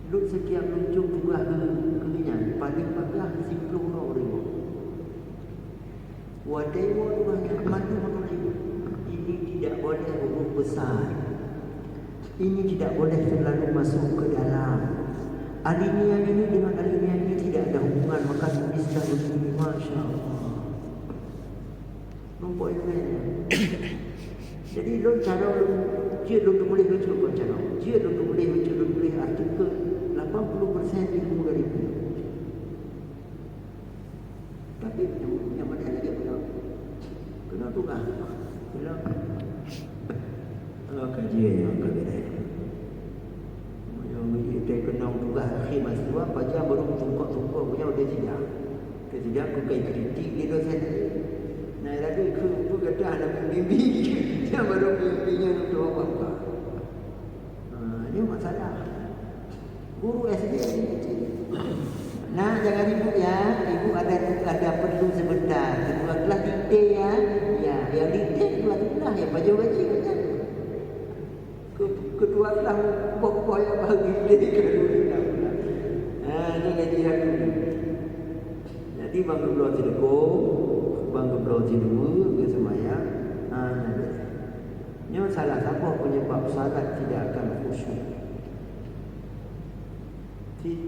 Lu setiap tunjuk tugas kelinyan paling bangga 10 orang. Wadai tugasnya mati ribu. Ini tidak boleh huruf besar. Ini tidak boleh terlalu masuk ke dalam. Alinea ini dengan alinea ini tidak ada hubungan maka tulislah begini masya-Allah. Nampak ini. Jadi lo cara lo dia lo boleh baca kau cara. Dia lo boleh baca lo boleh artikel 80% ilmu dari itu. Tapi yang mana lagi kena tukar. Kena kajian yang berbeza. Yang dia kena tukar akhir mahasiswa baca baru tungkok punya udah tidak. Tidak aku kai kritik dia dosen. Nah, lagi aku kata anak mimpi dia baru mimpinya untuk apa? Ini masalah. Guru SD ini. Nah, jangan ibu ya. Ibu ada perlu sebentar. Kedua kelas dikte ya. Ya, yang dikte kedua kelas ya baju kan. Kedua kelas pokok yang bagi dikte kedua. Ini gaji aku. Jadi bangga belum sedekah. Bangga belum dulu ke semaya. Ini salah satu penyebab salat tidak akan khusyuk.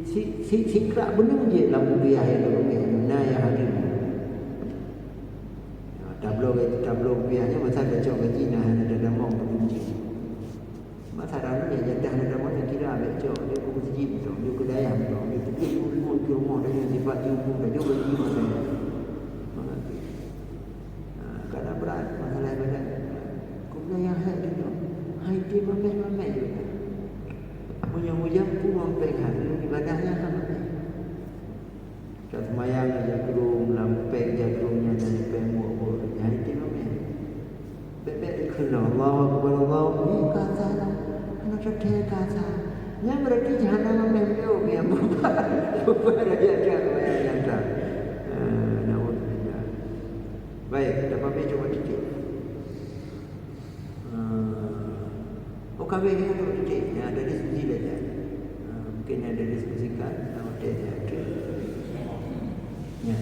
si kerak benar je lampu biar yang ada pakai mana yang hadir. Tablo biarnya masa ada cok gaji nah ada damang berkunci. Masa dah ni jadah ada damang yang kira ambil cok dia pun masjid tu dia kedai tu dia pergi rumah dia sifat jumpa dia juga pergi masa ni. Kadang berat masalah ibadat. Kemudian yang hai dia mamek juga. Mujang pun mampai hari ibadahnya sama. Kalau semayang dia kerung, lampek dia kerungnya dari pembuat hari dia mamek. Bebek dikenal Allah Akbar Allah. Ini kata lah. Anak cakap kata. Yang berarti jahanam mamek dia. Yang bubar dia semayang yang tak. Naudzubillah. Baik, dapat baca coba titik. Kami ini ada titik, ada diskusi saja. Mungkin ada diskusikan, nama dia ada. Ya.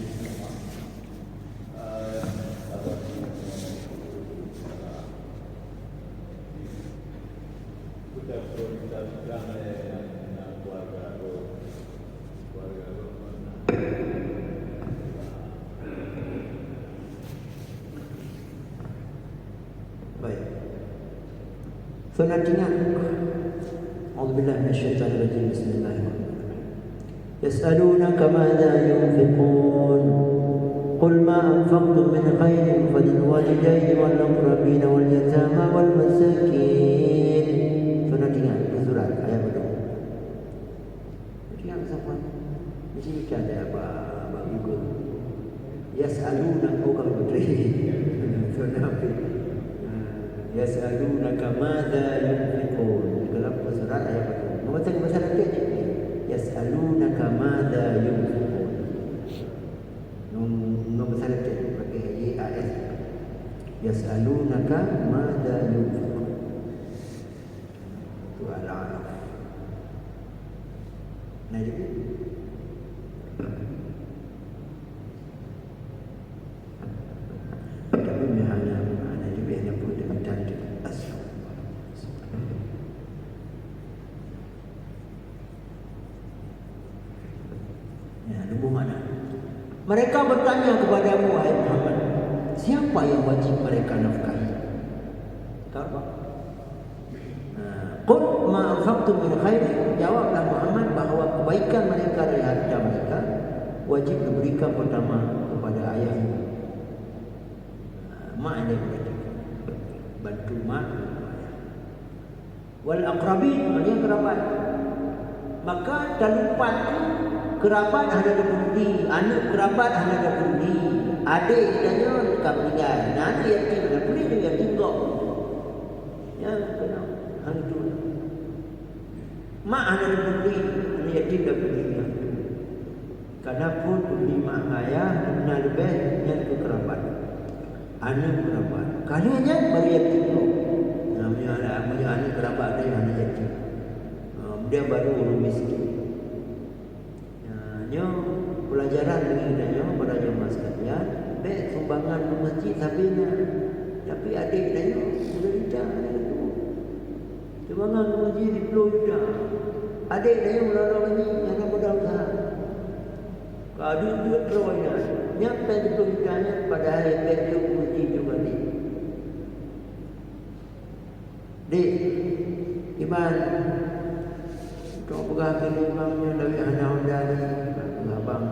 Selanjutnya, A'udzubillahi minasyaitonirrajim. Bismillahirrahmanirrahim. Yas'alunaka madza yunfiqun qul ma anfaqtum min khairin falilwalidayni wal aqrabin wal yatama wal masakin. Selanjutnya surat ayat berapa? Dia siapa? Mesti ada apa juga. Yas'alunaka kalau betul. Surat Yas'alunaka madza yunfiqun. Kalau surat ayat berapa? Membaca masalah dia. Yas'alunaka madza yunfiqun. Nombor salah dia pakai ayat. Yas'alunaka madza yunfiqun. Tu al-A'raf. Nah jadi mereka bertanya kepadamu, wahai Muhammad, siapa yang wajib mereka nafkahi? Kata, qul ma anfaqtum min khairin, jawablah Muhammad bahawa kebaikan mereka dari harta mereka wajib diberikan pertama kepada ayahnya. Mak dia berarti bantu mak. Wal aqrabin, dia kerabat. Maka terlupa kerabat hanya diberi, anak kerabat hanya diberi, adik dia dekat meninggal, anak yatim dia beri dia tinggal. Ya, kena hal itu. Mak hanya diberi, anak yatim dia beri. Karena pun beri mak ayah benar lebih yang ke kerabat, anak kerabat. Kaliannya beri yatim tu. Namanya anak kerabat dia anak yatim. Dia baru orang miskin. Pelajaran dengan pada jemaah sekalian, baik sumbangan ke masjid tapi adik dia sudah tidak ada itu. Sumbangan ke masjid di Pulau Yuda. Adik dia menolong ini yang pada usaha. Kalau dia terwaya, nyata di Pulau Yuda pada hari baik dia masjid juga ni. Dek, Iman, kau pegah ke imamnya dari anak dari abang.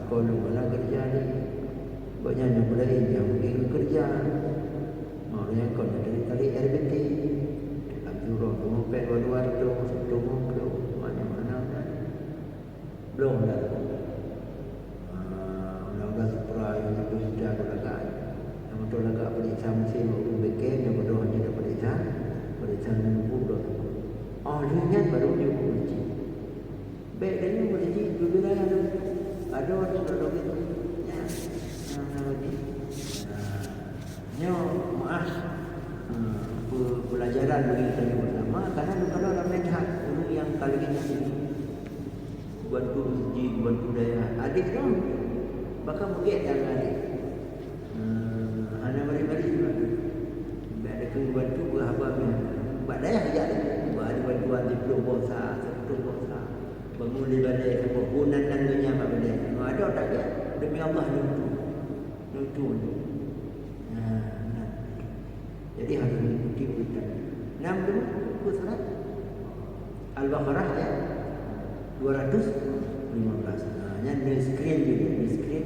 Kau mana kerja ni? Banyak yang lain yang pergi kerja. Maknanya kau dari tali RBT, Abdul Rahman Wadwar tu, mana belum dah. Undang-undang supra yang itu sudah berlaku. Yang betul agak periksa mesin maupun beken yang betul hanya periksa menunggu. Dia baru dia kunci. Baik dan ini kunci juga ada orang sudah begitu. Ya, maaf. Pelajaran bagi kita bersama. Karena kalau ada menhat yang kali ini bantu masjid, bantu daya adik tu, bakal mungkin yang adik. Hanya mari-mari juga. Ada kena bantu berhabang. Buat daya kerja ada bantuan di Pulau Bosa, Pulau Bosa. Mula balik apa bunan dan dunia apa benda. Ada tak dia? Demi Allah nutu. Jadi harus mengikuti berita. 6 dulu buku surat Al-Baqarah ya 215. Yang di screen juga, di screen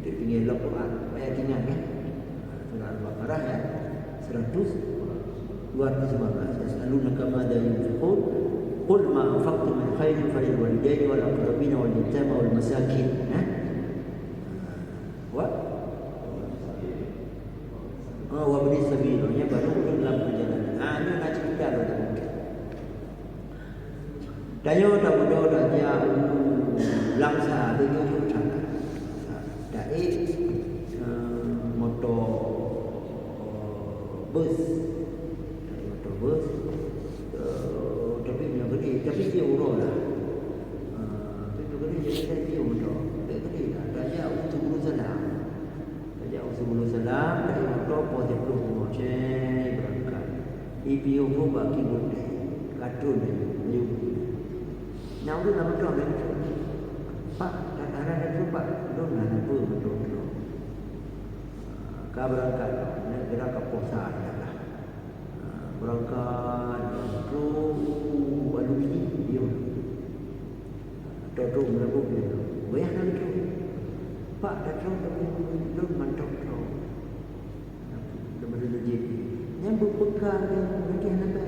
di pinggir Al-Quran. Supaya ingat ya. Surah Al-Baqarah ya 215. Yas'alunaka madza yunfiqun qul ma anfaqtum min khairin falil walidayni wal aqrabin wal yatama wal masakin. Wa beri sabilnya baru dalam perjalanan. Ini nak cerita dah mungkin. Dayo tak bodoh dah dia langsa dia hutan. Dari motor bus, tapi punya gede, tapi dia urut lah. Itu gede jadi dia urut. Dia gede lah. Daya untuk Salam. Daya untuk Salam dari motor posisi belum cek berangkat. Ibu pun bagi gede, kartun ni. Yang tu nama tu apa? Pak, ada tu Pak. Dong ada apa betul. Kau berangkat, gerak ke posa adalah berangkat tu baru ni dia. Tu berapa dia? Bayar nak tu. Pak dah tu dong mantap tu. Lepas tu dia yang berpegang nanti apa?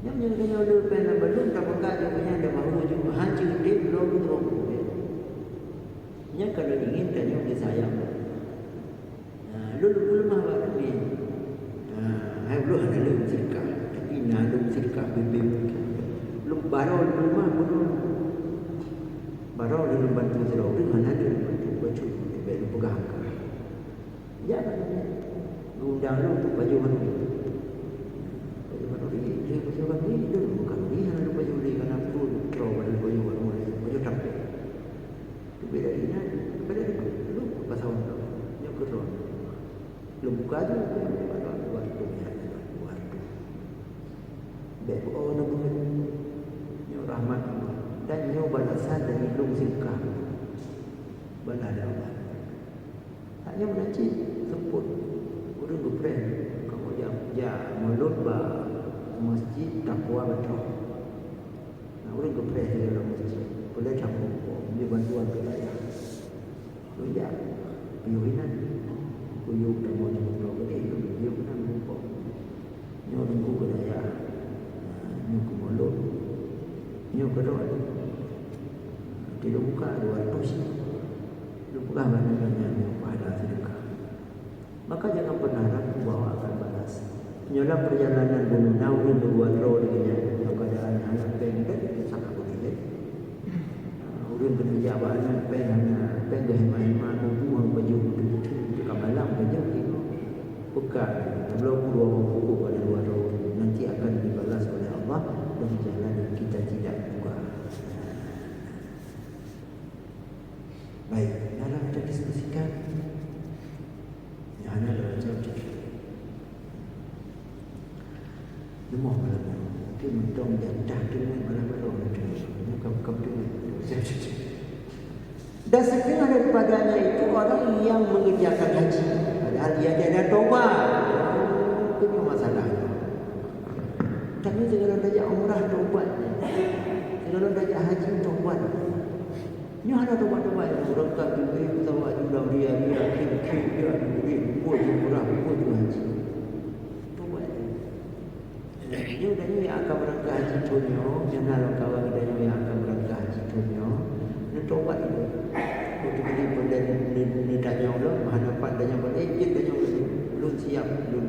Yang kena ada pen belum tak pegang dia punya ada mahu juga hancur dia belum teruk. Yang kalau ingin tanya dia sayang. Dulu mah buat ni. Belum ada lum sedekah. Tapi nak lum sedekah bebek. Lum baru rumah belum. Baru dia bantu sedau tu kan ada bantu baju bebek pegang. Ya kan. Undang lu untuk baju mana? Baju mana dia baju apa ni dulu bukan ni ada baju ni kan aku throw baju baju tak. Beda ini beda dulu pasal tu. Yang kedua buka tu waktu beb nak buat ni rahmat dan ni balasan dari lum sedekah balada Allah hanya mengaji sebut udah berpren kamu mulut ba masjid takwa betul udah berpren di dalam masjid boleh campur dia bantuan ke saya ya piuinan kuyuk dan mau jemput ke dia dia pernah lupa nyo tunggu ke daya nyo ke mulut nyo ke doa dia buka 200 dia buka mana-mana nyo pada sedekah maka jangan pernah ragu bahawa akan balas nyolah perjalanan gunung Nawi berbuat roh dengan keadaan anak pendek sangat boleh urang kerja bahan pen hemat-hemat buang baju malam saja kita pegang belum dua buku pada dua roh nanti akan dibalas oleh Allah dan jalan yang kita tidak buka. Baik, dalam kita diskusikan yang ada dalam jawab lemah malam itu mentong dan dah dengan malam-malam itu kamu dengan dan setengah daripadanya itu orang yang mengerjakan haji. Padahal dia ada taubat. Itu masalahnya. Tapi segala daya umrah taubat. Segala daya haji taubat. Ini ada taubat-taubat yang berangkat diberi taubat sudah dia kira dia buat umrah, buat haji. Taubat. Ini udah ni akan berangkat haji tunyo, jangan kawan dia yang akan berangkat haji tunyo. Ini taubat itu. Untuk ini benda ni tanya Allah, hadapan tanya Allah, dia tanya Allah, belum siap, belum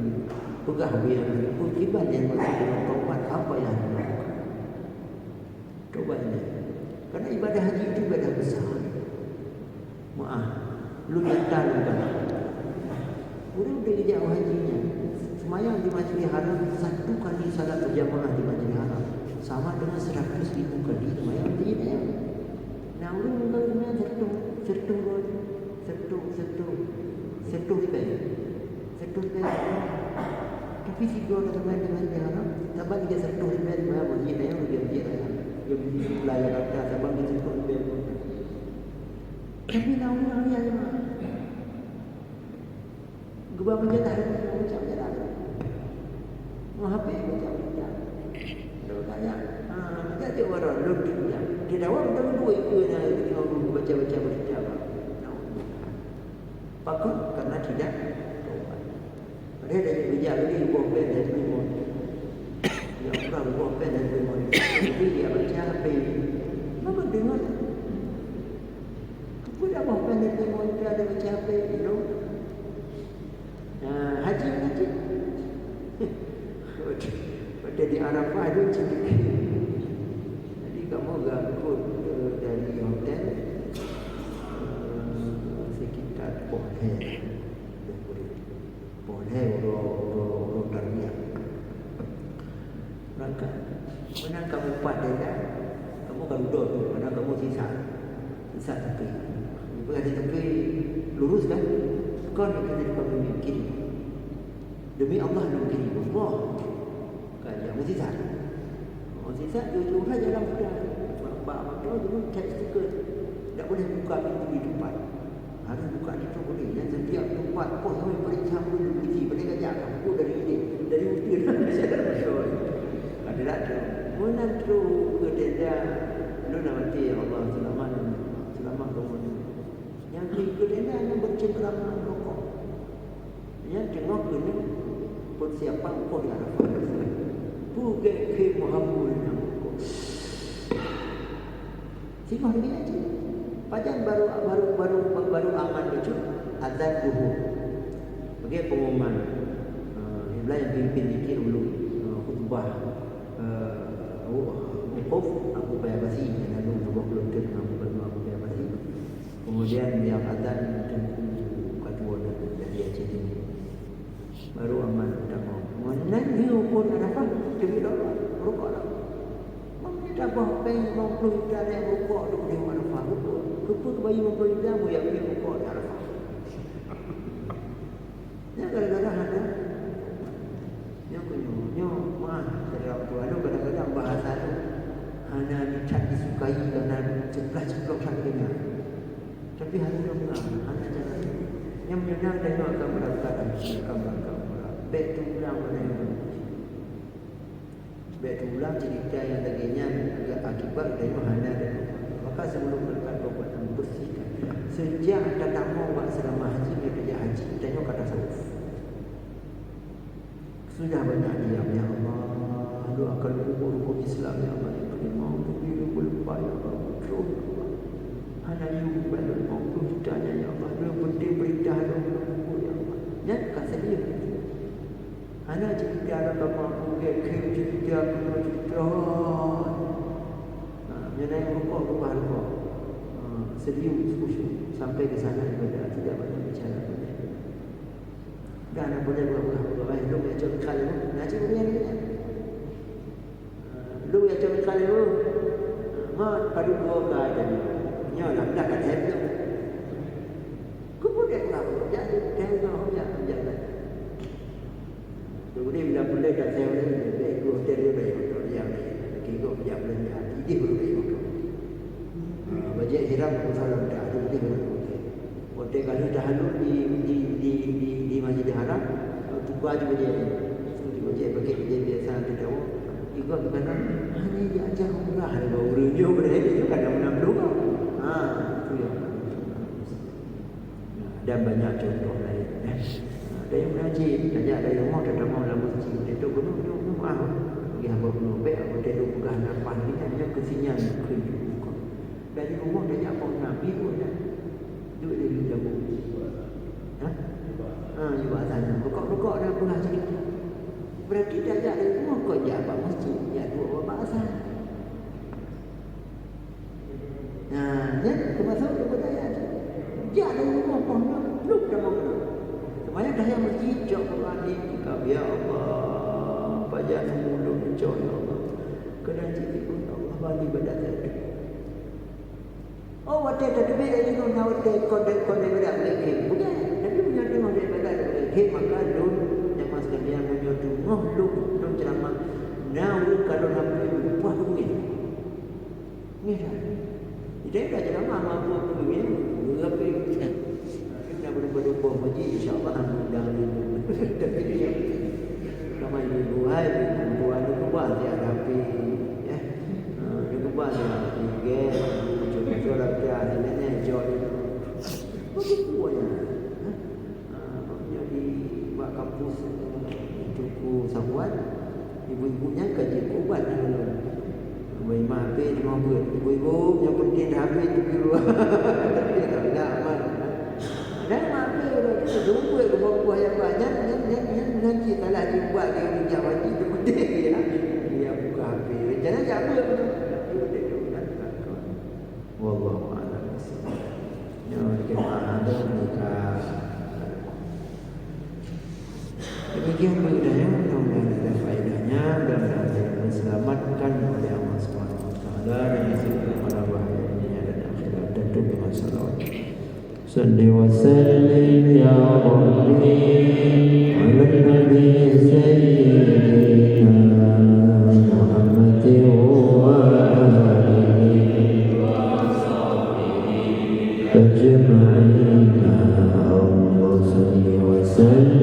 pegah biar pun kibat yang masih dengan taubat apa yang dilakukan. Taubat ini. Karena ibadah haji itu ibadah besar. Maaf, lu datang bukan. Udah jauh hajinya. Semayang di Masjidil Haram 1 kali salat berjamaah di Masjidil Haram sama dengan 100,000 kali semayang di Masjidil Haram. Nah, orang mengatakan setuh spek. Tapi si gua dengan dia Arab, tambah dia setuh spek mana boleh dia yang dia. Dia beli layar atas abang kita pun bel. Tapi naung ya. Gua macam tak ada macam jalan. Mau HP macam. Dah tanya. Jadi orang lebih dia. Dia awak tahu duit ke nak tengok baca-baca berita apa. Pakut karena tidak taubat. Dia dah bijak lagi buang pen dan semua. Yang orang buang pen dan semua. Jadi dia baca HP. Mama dengar. Aku dah buang pen dan semua dia ada baca HP, you know. Haji. Pada di Arafah itu sedikit. Jadi kamu ganggu dari hotel sekitar Pohon Orang Darmiah. Maka mana kamu empat dia, kamu kan duduk tu, mana kamu sisa tepi. Jika di tepi lurus kan, kau nak kena depan kiri. Demi Allah nak kiri. Allah kan yang sisa. Sisa jujur saja dalam sudah. Bak tu dulu cek stiker. Tak boleh buka pintu di depan. Harus buka di tu boleh. Yang setiap tempat pos sampai periksa dulu isi pada gajah kamu dari ini dari utir saya dah masuk. Adalah tu. Mana tu ke tenda lu nak mati Allah selamat kamu. Yang ke tenda yang bercengkerama rokok. Yang tengok kena persiapan kau di Arafah. Bukan ke Muhammad yang rokok. Simah ni aja. Pajan baru aman itu azan zuhur. Bagi pengumuman. Inilah yang pimpin dikir dulu khutbah wukuf Abu Bayabasi yang lalu 20 tahun Abu Bayabasi. Kemudian yang azan kedua dari Aceh ini. Baru aman dah mau. Mana ni pun ada apa? Jadi rokok lah. Dah bahkan 50 juta yang rokok tu di Arafah. Rupa kebayi 50 juta mu yang beli rokok di Arafah. Yang gara-gara ada yang kunyo mah dari orang tua tu kadang-kadang bahasa tu hanya dicat disukai kerana ceplok sakitnya. Tapi hanya dengar, hanya cara yang menyenang dan akan melakukan baik tu pulang baik tu pulang cerita yang laginya akibat dari hanya dan maka sebelum melakukan perbuatan bersihkan sejak datang mau buat selama haji dia kerja haji tengok kata sauf sudah banyak diam ya Allah doakan hukum Islam ya Allah yang beri mau beri berlepas ya Allah terus hanya you balon mau ditanya ya Allah dia penting berita ya Allah ya kasih dia hanya cerita ada kamu cerita mengenai rokok serius khusyuk sampai ke sana ibadah tidak banyak bicara dan apa boleh buat baik lu yang coba kali lu ngaji dia ni lu yang coba kali lu padu dua kali nya nak dah kat happy ku boleh lah jadi jangan kemudian bila boleh kat saya boleh ikut hotel dia yang kiko dia boleh jadi boleh bajet hiram salam dah ada di hotel kalau dah lalu di Masjid Haram tu baju bajet pakai biasa tu tahu juga kerana hanya dia ajar umrah ada urunyo berada tu kadang menang doa tu yang dan banyak contoh lain ada yang mengaji ajak dari rumah datang mau dalam masjid itu gunung pergi hamba gunung baik hotel tu bukan nampak ni hanya kesinyal dari rumah banyak pun Nabi pun dah duit dia jamu juga sana rokok dah pernah cerita berarti dah ajak dari rumah kau jabat masjid ya dua bapak asal ya kemasuk tu budaya ajak dari rumah pun belum dah mau semuanya dah yang masjid jauh berani ya Allah pajak mulut jauh ya Allah kena cerita pun Allah bagi badan saya oh waktu itu bila itu nak kode berat lagi bukan tapi punya tu ada berat lagi maka dun yang masuk dia punya tu lu ceramah now kalau nak buat duit Ni dah. Dia dah ceramah mampu tu ya. Berapa kita berdoa majlis insya-Allah undang tapi dia sama ibu hai ibu ada kebuat dia hadapi ya. Dia kebuat dia tiga coba dia nenek joy. Begitu aja. Maknanya di bak kampus Tuku Sabuan ibu-ibunya kaji ubat dulu. Bayi maafin mau buat ibu-ibu yang penting dah habis di luar. Tapi tak nak aman. Dan maafin kita jumpa ke buah yang banyak nanti kalau dibuat dia minyak wajib itu penting ya. Dia buka habis. Jangan apa betul. Wallahu a'lam. Ya kita ada nikah. Demikian budaya mudah-mudahan ada faedahnya dan diselamatkan oleh Allah Subhanahu wa taala dari segala bahaya dunia dan akhirat dan dengan salawat. Salli wa sallim ya Rabbi ala nabi sayyidina Muhammadin wa alihi wa sahbihi ajma'in. Allahumma salli wa sallim